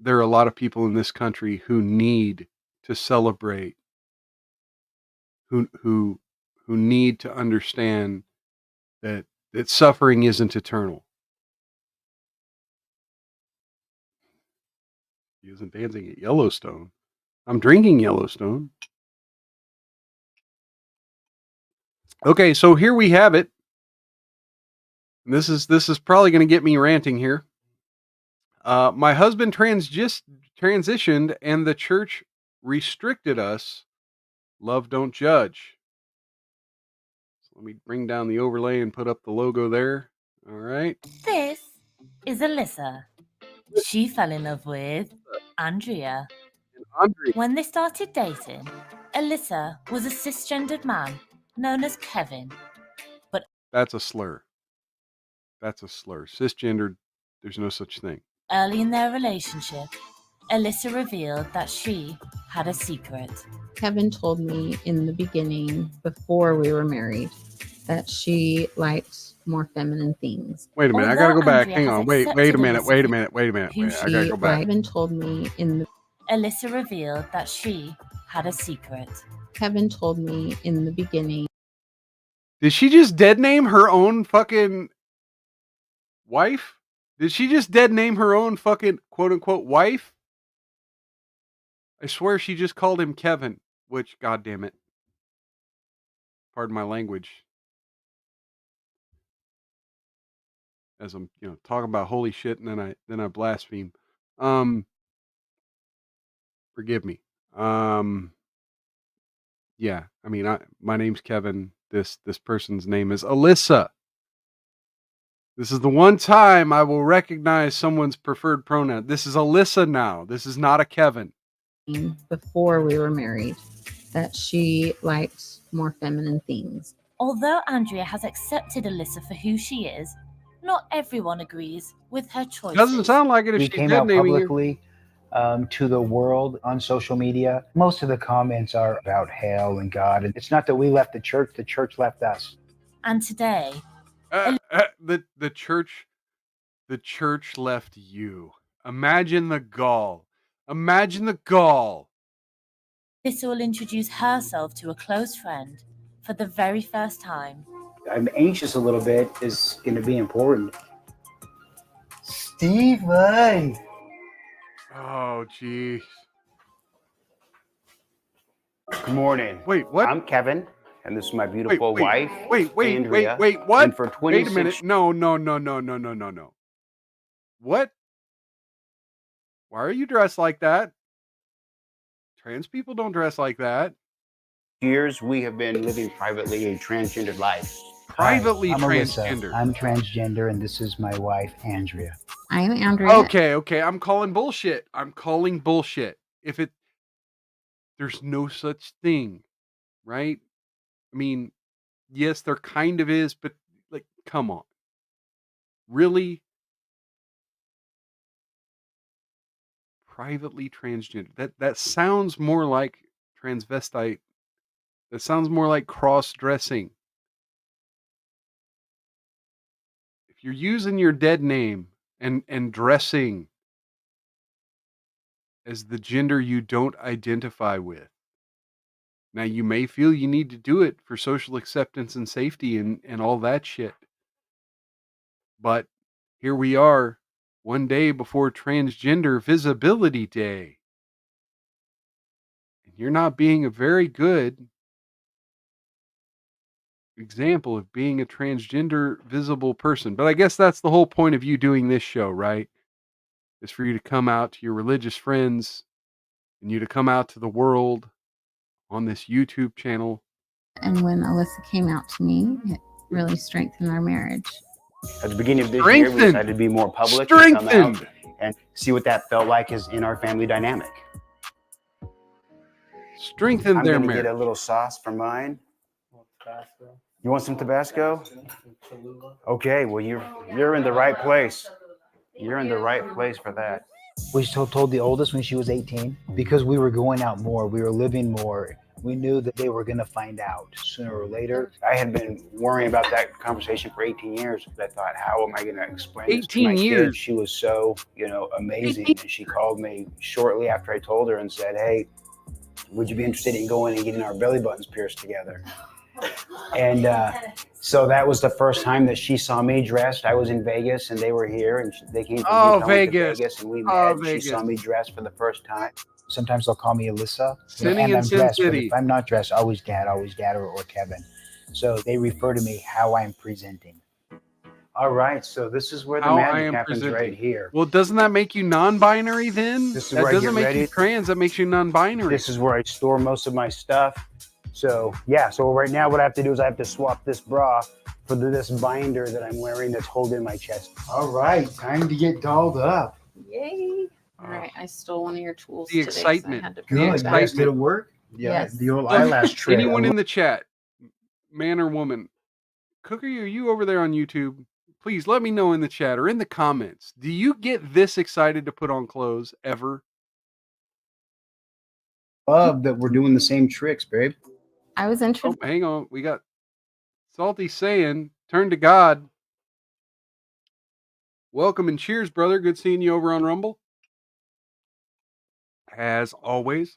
there are a lot of people in this country who need to celebrate, who need to understand that suffering isn't eternal. He isn't dancing at Yellowstone. I'm drinking Yellowstone. Okay, so here we have it. This is probably going to get me ranting here. My husband transitioned, and the church restricted us. Love, don't judge. So let me bring down the overlay and put up the logo there. All right. This is Alyssa. She fell in love with Andrea. And Andre, When they started dating, Alyssa was a cisgendered man known as Kevin. that's a slur. That's a slur. Cisgendered, there's no such thing. Early in their relationship, Alyssa revealed that she had a secret. Kevin told me in the beginning, before we were married, that she liked more feminine things. Wait a minute. I gotta go back. Andrea Hang has on. Wait a accepted minute. Alyssa Wait a for minute. Wait a minute. who Wait, I gotta she go back. Kevin told me in the Alyssa revealed that she had a secret. Kevin told me in the beginning. Did she just dead name her own fucking wife? Did she just dead name her own fucking quote unquote wife? I swear she just called him Kevin, which, god damn it. Pardon my language. As I'm, talking about holy shit and then I blaspheme. Forgive me. Yeah, I mean, my name's Kevin. This person's name is Alyssa. This is the one time I will recognize someone's preferred pronoun. This is Alyssa now. This is not a Kevin. Before we were married, that she liked more feminine things. Although Andrea has accepted Alyssa for who she is, not everyone agrees with her choices. Doesn't sound like it if We she's came dead out naming you. publicly to the world on social media. Most of the comments are about hell and God. And it's not that we left the church left us. And today, The church left you. Imagine the gall. Imagine the gall. Alyssa will introduce herself to a close friend for the very first time. I'm anxious a little bit. Is going to be important. Steven! Oh, jeez. Good morning. Wait, what? I'm Kevin, and this is my beautiful wife, Wait, Andrea. what? And for 26 Wait a minute. No. What? Why are you dressed like that? Trans people don't dress like that. years, we have been living privately a transgendered life. Privately Hi, I'm Alyssa. transgender. I'm transgender, and this is my wife, Andrea. I'm Andrea. Okay. I'm calling bullshit. If there's no such thing, right? I mean, yes, there kind of is, but like, come on. Really? Privately transgender. That sounds more like transvestite. That sounds more like cross-dressing. If you're using your dead name and dressing as the gender you don't identify with, now you may feel you need to do it for social acceptance and safety and all that shit. But here we are, one day before Transgender Visibility Day. And you're not being a very good example of being a transgender visible person. But I guess that's the whole point of you doing this show, right? Is for you to come out to your religious friends and you to come out to the world on this YouTube channel. And when Alyssa came out to me, it really strengthened our marriage. At the beginning of this year, we decided to be more public and come out and see what that felt like is in our family dynamic. Strengthen I'm their going to marriage. get a little sauce for mine. You want some Tabasco? Okay, well you're in the right place. You're in the right place for that. We still told the oldest when she was 18 because we were going out more, we were living more. We knew that they were going to find out sooner or later. I had been worrying about that conversation for 18 years. I thought, how am I going to explain this to my 18 kid? years. She was so, amazing. And she called me shortly after I told her and said, hey, would you be interested in going and getting our belly buttons pierced together? And so that was the first time that she saw me dressed. I was in Vegas and they were here and they came from Utah to Vegas and we met. She saw me dressed for the first time. Sometimes they'll call me Alyssa, Sinning and in I'm Sin dressed. But City. if I'm not dressed, always Dad, or Kevin. So they refer to me how I'm presenting. All right, so this is where the How I magic am happens presenting. right here. Well, doesn't that make you non-binary then? This is That where I doesn't get make you ready. trans. That makes you non-binary. This is where I store most of my stuff. So yeah, so right now what I have to do is I have to swap this bra for this binder that I'm wearing that's holding my chest. All right, time to get dolled up. Yay. All right, I stole one of your tools The today, so I excitement. had to The bring it back. excitement. Did it work? Yeah, Yes. the old eyelash trick. Anyone in the chat, man or woman, Cookie, are you over there on YouTube? Please let me know in the chat or in the comments. Do you get this excited to put on clothes ever? Love that we're doing the same tricks, babe. I was Oh, introduced. hang on. We got Salty saying, turn to God. Welcome and cheers, brother. Good seeing you over on Rumble. As always.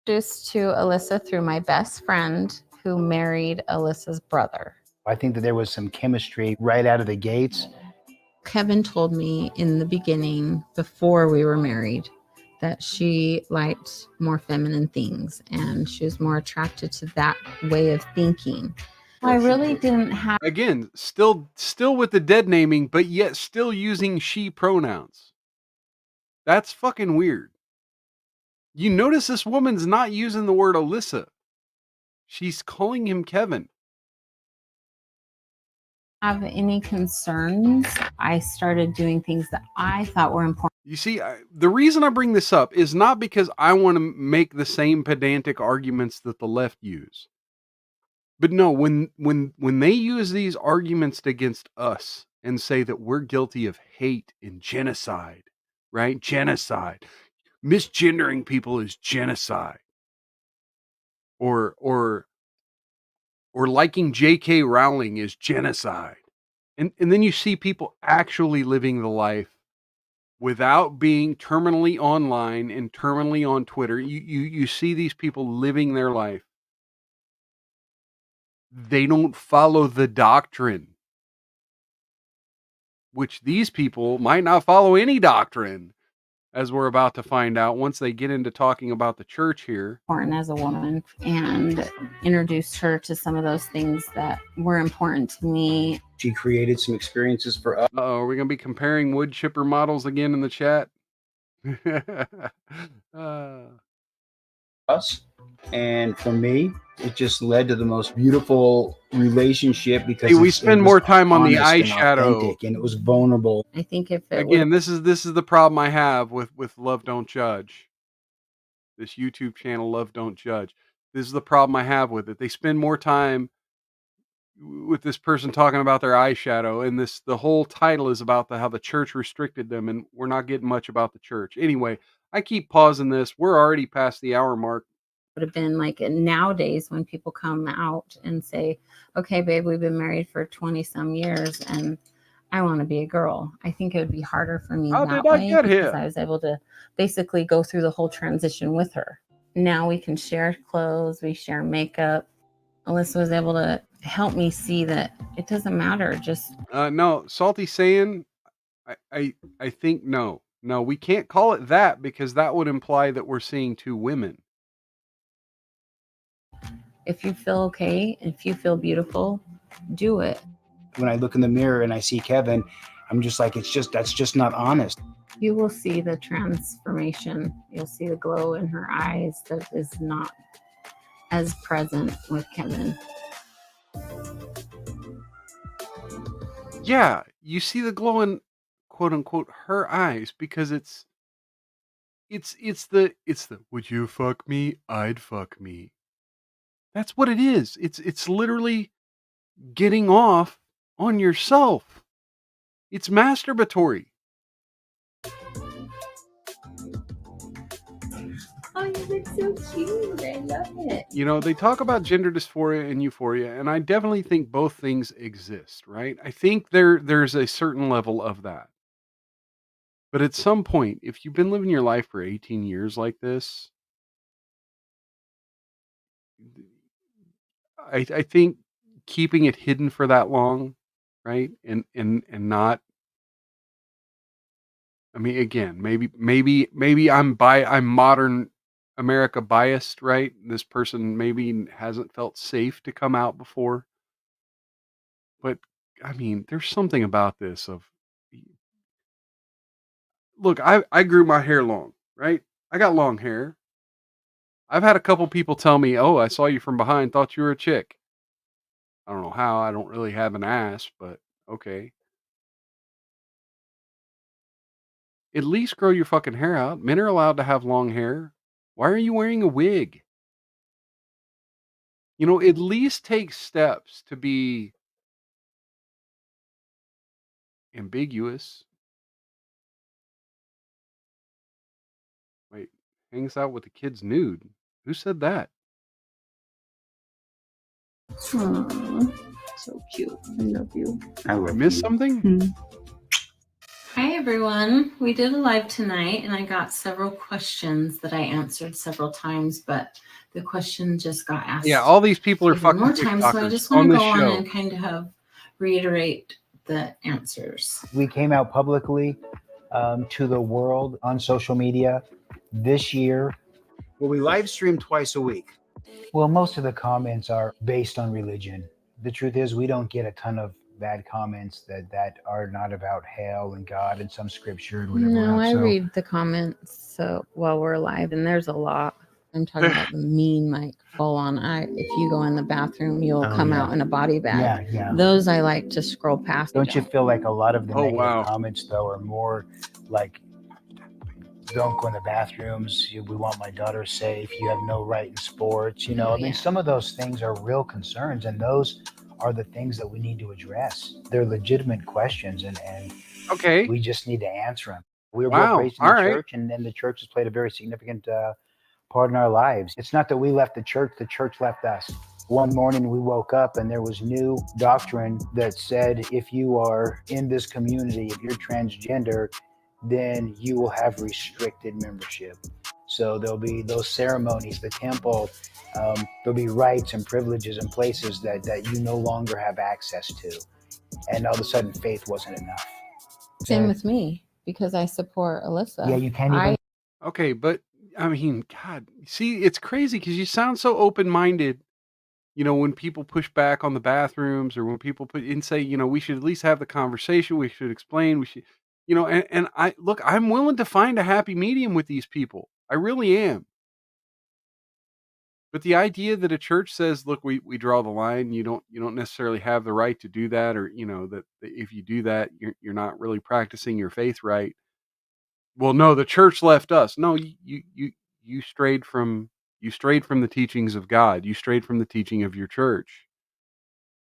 To Alyssa through my best friend who married Alyssa's brother. I think that there was some chemistry right out of the gates. Kevin told me in the beginning, before we were married, that she liked more feminine things and she was more attracted to that way of thinking. I really didn't have. Again, still with the dead naming, but yet still using she pronouns. That's fucking weird. You notice this woman's not using the word Alyssa. She's calling him Kevin. Have any concerns. I started doing things that I thought were important. You see, the reason I bring this up is not because I want to make the same pedantic arguments that the left use. But no, when they use these arguments against us and say that we're guilty of hate and genocide, right? Genocide. Misgendering people is genocide. Or liking J.K. Rowling is genocide. And then you see people actually living the life without being terminally online and terminally on Twitter. You see these people living their life. They don't follow the doctrine, which these people might not follow any doctrine, as we're about to find out once they get into talking about the church here. Important as a woman, and introduced her to some of those things that were important to me. She created some experiences for us. Are we going to be comparing wood chipper models again in the chat? And for me, it just led to the most beautiful relationship because we spend more time on the eyeshadow, and it was vulnerable. I think if it again, this is the problem I have with Love Don't Judge. This YouTube channel, Love Don't Judge. This is the problem I have with it. They spend more time with this person talking about their eyeshadow, and the whole title is about how the church restricted them, and we're not getting much about the church. Anyway, I keep pausing this. We're already past the hour mark. would have been like nowadays when people come out and say, okay, babe, we've been married for 20 some years and I want to be a girl. I think it would be harder for me How that did I way get because here? I was able to basically go through the whole transition with her. Now we can share clothes, we share makeup. Alyssa was able to help me see that it doesn't matter. Just no, Salty saying, I think no, we can't call it that because that would imply that we're seeing two women. if you feel okay, if you feel beautiful, do it. When I look in the mirror and I see Kevin, I'm just like, that's just not honest. You will see the transformation. You'll see the glow in her eyes that is not as present with Kevin. Yeah, you see the glow in quote unquote her eyes because it's the would you fuck me? I'd fuck me. That's what it is. It's literally getting off on yourself. It's masturbatory. Oh, you look so cute. I love it. You know, they talk about gender dysphoria and euphoria, and I definitely think both things exist, right? I think there's a certain level of that. But at some point, if you've been living your life for 18 years like this, I think keeping it hidden for that long, right? And not, I mean, again, maybe I'm modern America biased, right? This person maybe hasn't felt safe to come out before. But I mean, there's something about this of, look, I grew my hair long, right? I got long hair. I've had a couple people tell me, "Oh, I saw you from behind, thought you were a chick." I don't know how. I don't really have an ass, but okay. At least grow your fucking hair out. Men are allowed to have long hair. Why are you wearing a wig? You know, at least take steps to be ambiguous. Wait, hangs out with the kids nude. Who said that? Aw, so cute. I love you. I I love missed you. something? Hi, everyone. We did a live tonight, and I got several questions that I answered several times, but the question just got asked Yeah, all these people are even fucking more times. So I TikTokers just want on to this go on show. and kind of reiterate the answers. We came out publicly to the world on social media this year. Well, we live stream twice a week. Well, most of the comments are based on religion. The truth is, we don't get a ton of bad comments that are not about hell and God and some scripture and whatever. No, else. I So read the comments while we're live, and there's a lot. I'm talking about the mean, like full on. If you go in the bathroom, you'll Oh, come yeah. out in a body bag. yeah. Those I like to scroll past. Don't you feel like a lot of the Oh, negative wow. comments though are more like, don't go in the bathrooms, we want my daughter safe, you have no right in sports, you know? I mean, Yeah. some of those things are real concerns, and those are the things that we need to address. They're legitimate questions, and Okay. we just need to answer them. We were Wow. both raised in All the right. church, and the church has played a very significant part in our lives. It's not that we left the church left us. One morning we woke up and there was new doctrine that said, if you are in this community, if you're transgender, then you will have restricted membership. So there'll be those ceremonies, the temple, there'll be rights and privileges and places that you no longer have access to. And all of a sudden faith wasn't enough. Same with me, because I support Alyssa. Yeah, you can't even. Okay, but I mean, God, see, it's crazy because you sound so open-minded. You know, when people push back on the bathrooms, or when people put and say, you know, we should at least have the conversation. We should explain. We should, you know, and I look, I'm willing to find a happy medium with these people. I really am. But the idea that a church says, look, we draw the line. You don't necessarily have the right to do that, or you know that if you do that, you're not really practicing your faith right. Well, no, the church left us. No, you strayed from the teachings of God. You strayed from the teaching of your church.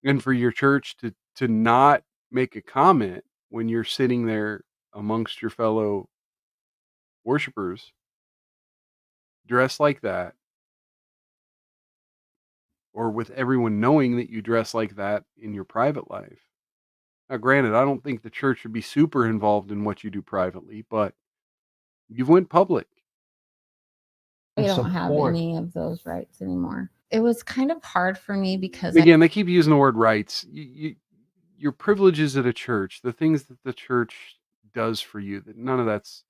And for your church to not make a comment when you're sitting there amongst your fellow worshipers dressed like that, or with everyone knowing that you dress like that in your private life. Now, granted, I don't think the church should be super involved in what you do privately, but you've went public. I don't have Support. any of those rights anymore. It was kind of hard for me because Again, they keep using the word rights. Your privileges at a church, the things that the church does for you, that none of that's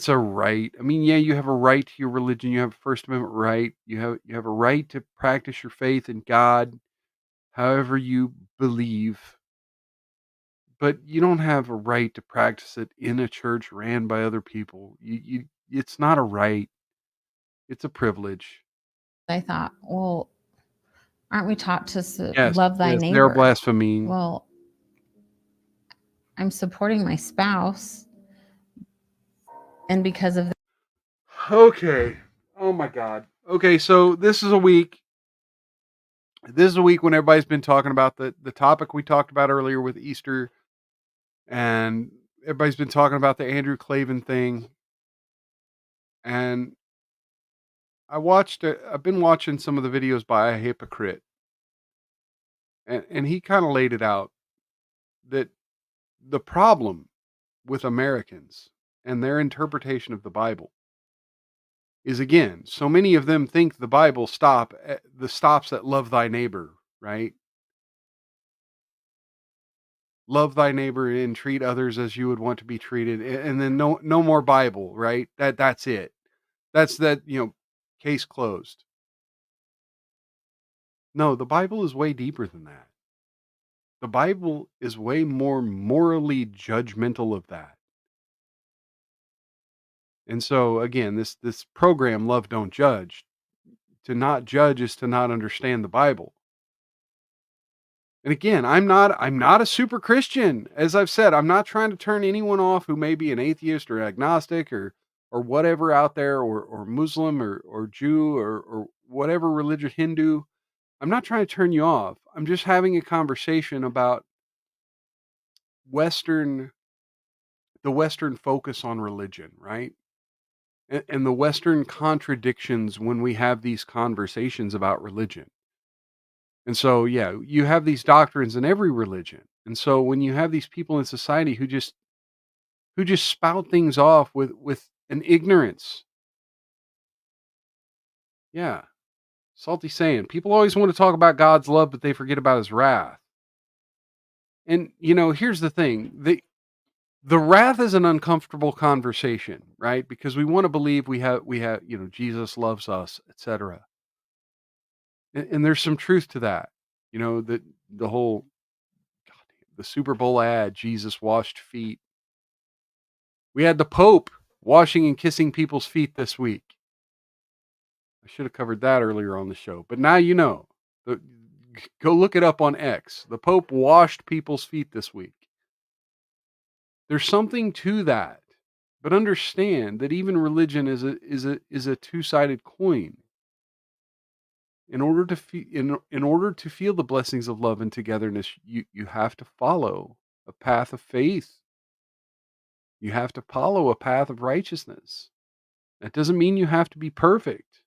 a right. I mean, yeah, you have a right to your religion. You have a First Amendment right. You have a right to practice your faith in God, however you believe. But you don't have a right to practice it in a church ran by other people. It's not a right. It's a privilege. I thought, well, aren't we taught to Yes, love thy yes, neighbor? they're blaspheming. Well, I'm supporting my spouse, and because of Okay. Oh my God. Okay, so this is a week. This is a week when everybody's been talking about the topic we talked about earlier with Easter. And everybody's been talking about the Andrew Clavin thing. And I've been watching some of the videos by a hypocrite. And he kind of laid it out that the problem with Americans and their interpretation of the Bible is, again, so many of them think the Bible stops at love thy neighbor, right? Love thy neighbor and treat others as you would want to be treated, and then no more Bible, right? That's it. That's that, case closed. No, the Bible is way deeper than that. The Bible is way more morally judgmental of that. And so again, this program, Love Don't Judge, to not judge is to not understand the Bible. And again, I'm not a super Christian. As I've said, I'm not trying to turn anyone off who may be an atheist or agnostic or whatever out there, or Muslim or Jew or whatever religion, Hindu. I'm not trying to turn you off. I'm just having a conversation about the Western focus on religion, right? And the Western contradictions when we have these conversations about religion. And so, yeah, you have these doctrines in every religion. And so when you have these people in society who just spout things off with an ignorance. Yeah. Salty saying. People always want to talk about God's love, but they forget about his wrath. And here's the thing. The wrath is an uncomfortable conversation, right? Because we want to believe we have Jesus loves us, etc. And there's some truth to that. That the whole the Super Bowl ad, Jesus washed feet. We had the Pope washing and kissing people's feet this week. I should have covered that earlier on the show, but now you know. Go look it up on X. The Pope washed people's feet this week. There's something to that, but understand that even religion is a two-sided coin. In order to feel the blessings of love and togetherness, you have to follow a path of faith. You have to follow a path of righteousness. That doesn't mean you have to be perfect.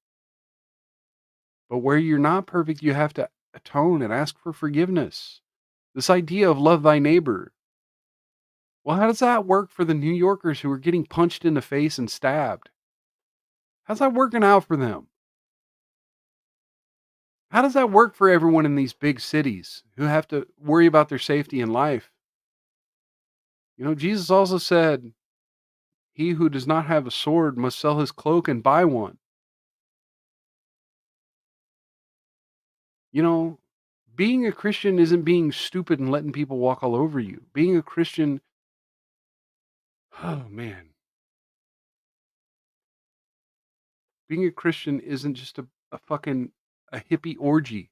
But where you're not perfect, you have to atone and ask for forgiveness. This idea of love thy neighbor. Well, how does that work for the New Yorkers who are getting punched in the face and stabbed? How's that working out for them? How does that work for everyone in these big cities who have to worry about their safety in life? Jesus also said, he who does not have a sword must sell his cloak and buy one. Being a Christian isn't being stupid and letting people walk all over you. Being a Christian, oh man. Being a Christian isn't just a fucking a hippie orgy.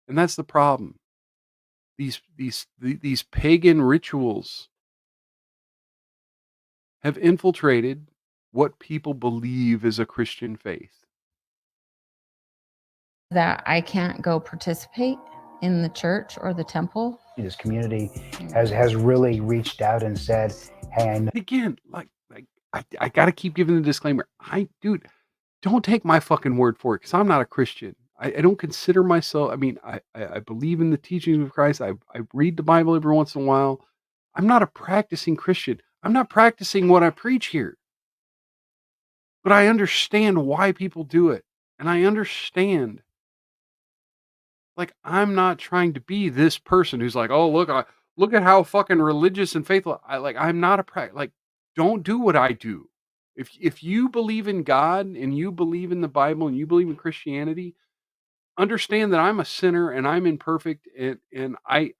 And that's the problem. These pagan rituals have infiltrated what people believe is a Christian faith. That I can't go participate in the church or the temple. This community has really reached out and said, "Hey, again, I got to keep giving the disclaimer. Dude, don't take my fucking word for it, because I'm not a Christian. I don't consider myself. I mean, I believe in the teachings of Christ. I read the Bible every once in a while. I'm not a practicing Christian. I'm not practicing what I preach here. But I understand why people do it. And I understand. I'm not trying to be this person who's like, oh, look at how fucking religious and faithful. I'm not don't do what I do. If you believe in God and you believe in the Bible and you believe in Christianity, understand that I'm a sinner and I'm imperfect, and I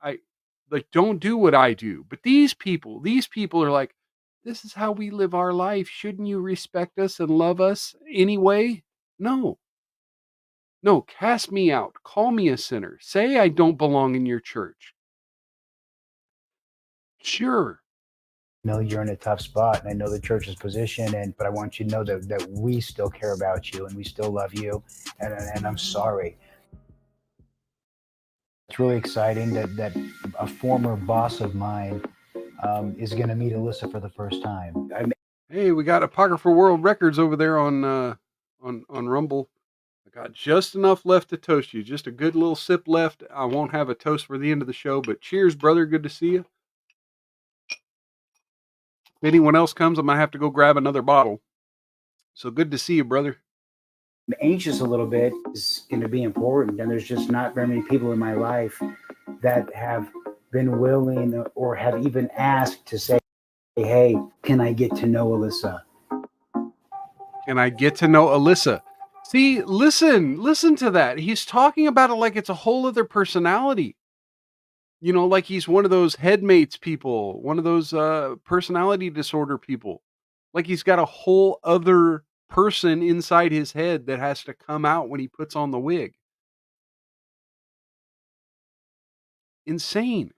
don't do what I do. But these people are like, this is how we live our life. Shouldn't you respect us and love us anyway? No, cast me out. Call me a sinner. Say I don't belong in your church. Sure. I know you're in a tough spot, and I know the church's position, but I want you to know that we still care about you and we still love you, and I'm sorry. It's really exciting that a former boss of mine is going to meet Alyssa for the first time. Hey, we got Apocryphal World Records over there on Rumble. I got just enough left to toast you. Just a good little sip left. I won't have a toast for the end of the show, but cheers, brother. Good to see you. If anyone else comes, I'm gonna have to go grab another bottle. So good to see you, brother. Anxious a little bit is going to be important, and there's just not very many people in my life that have been willing or have even asked to say, hey, can I get to know Alyssa? And I get to know Alyssa. See, listen to that. He's talking about it like it's a whole other personality. You know, like he's one of those headmates people, one of those personality disorder people. Like he's got a whole other person inside his head that has to come out when he puts on the wig. Insane.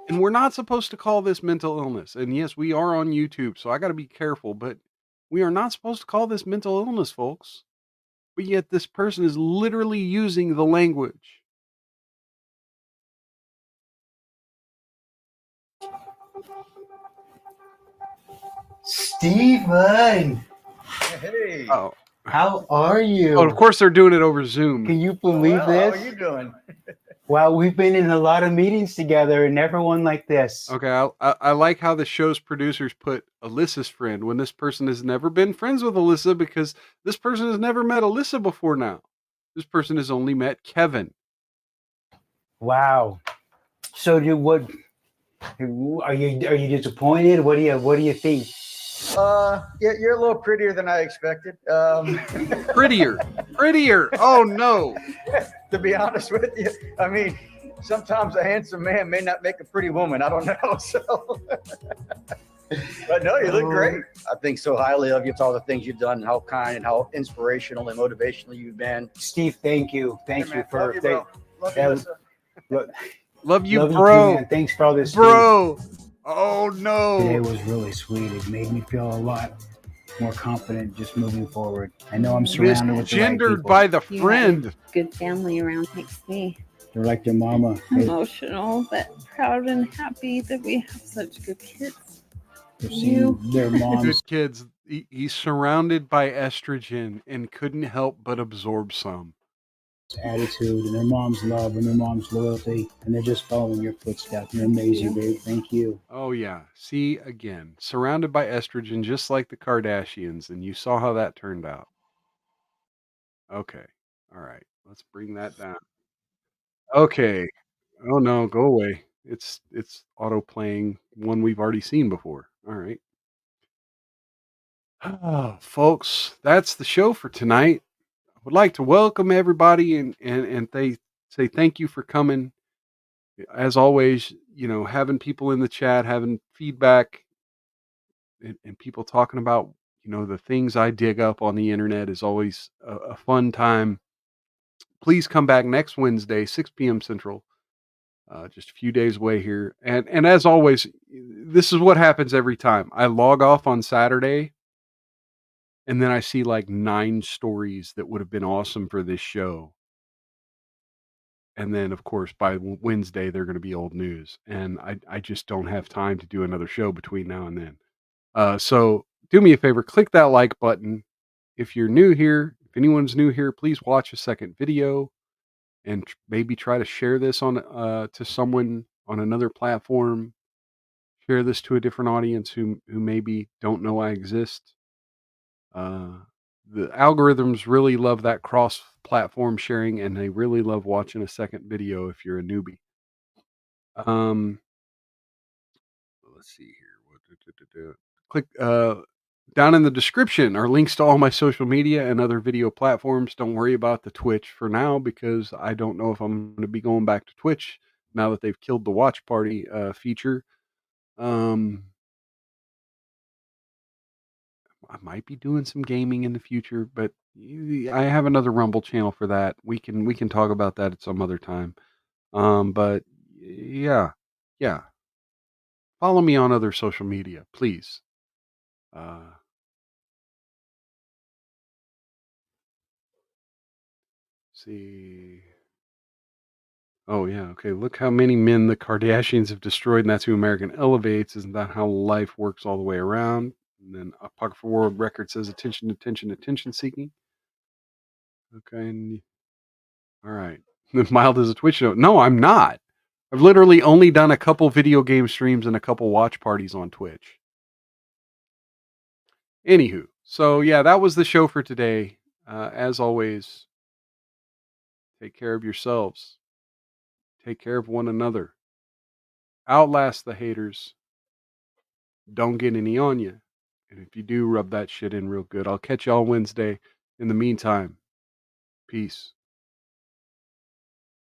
And we're not supposed to call this mental illness. And yes, we are on YouTube, so I got to be careful, but we are not supposed to call this mental illness, folks. But yet this person is literally using the language. Stephen, Hey. Oh, how are you? of course they're doing it over Zoom. Can you believe Well, this? how are you doing? Wow, we've been in a lot of meetings together and never one like this. Okay, I like how the show's producers put Alyssa's friend when this person has never been friends with Alyssa because this person has never met Alyssa before now. This person has only met Kevin. Wow. So are you disappointed? What do you think? You're a little prettier than I expected. Prettier. Oh no. To be honest with you, I mean, sometimes a handsome man may not make a pretty woman. I don't know. So, but no, you look great. I think so highly of you with all the things you've done, and how kind and how inspirational and motivational you've been. Steve, thank you. Thank you for Love you, bro. Love you, that- Lisa. Love you, love bro. you too, man. Thanks for all this, Bro. Oh Today no. was really sweet. It made me feel a lot more confident just moving forward. I know I'm surrounded with the right Misgendered people. by the You friend. Good family around makes me They're like their mama. emotional, but proud and happy that we have such good kids. They're seeing their moms. Good kids. He's surrounded by estrogen and couldn't help but absorb some. Attitude and their mom's love and their mom's loyalty, and they're just following your footsteps. They're amazing, babe. Thank you. Oh yeah. See, again, surrounded by estrogen just like the Kardashians, and you saw how that turned out. Okay. All right. Let's bring that down. Okay. Oh no, go away. It's auto playing one we've already seen before. All right. Oh, folks, that's the show for tonight. I would like to welcome everybody and they say thank you for coming. As always, you know, having people in the chat, having feedback, and people talking about, you know, the things I dig up on the internet is always a fun time. Please come back next Wednesday, 6 p.m. Central. Just a few days away here. And as always, this is what happens every time. I log off on Saturday and then I see like 9 stories that would have been awesome for this show. And then, of course, by Wednesday, they're going to be old news. And I just don't have time to do another show between now and then. So do me a favor, click that like button. If you're new here, if anyone's new here, please watch a second video and maybe try to share this on to someone on another platform. Share this to a different audience who maybe don't know I exist. The algorithms really love that cross platform sharing, and they really love watching a second video if you're a newbie. Let's see here. Click down in the description are links to all my social media and other video platforms. Don't worry about the Twitch for now because I don't know if I'm going to be going back to Twitch now that they've killed the watch party feature. I might be doing some gaming in the future, but I have another Rumble channel for that. We can talk about that at some other time. But yeah. Follow me on other social media, please. See. Oh, yeah. Okay. Look how many men the Kardashians have destroyed, and that's who American elevates. Isn't that how life works all the way around? And then Apocryphal World Record says attention, attention, attention seeking. Okay. All right. Mild as a Twitch note. No, I'm not. I've literally only done a couple video game streams and a couple watch parties on Twitch. Anywho, so yeah, that was the show for today. As always, take care of yourselves. Take care of one another. Outlast the haters. Don't get any on you. And if you do, rub that shit in real good. I'll catch y'all Wednesday. In the meantime, peace.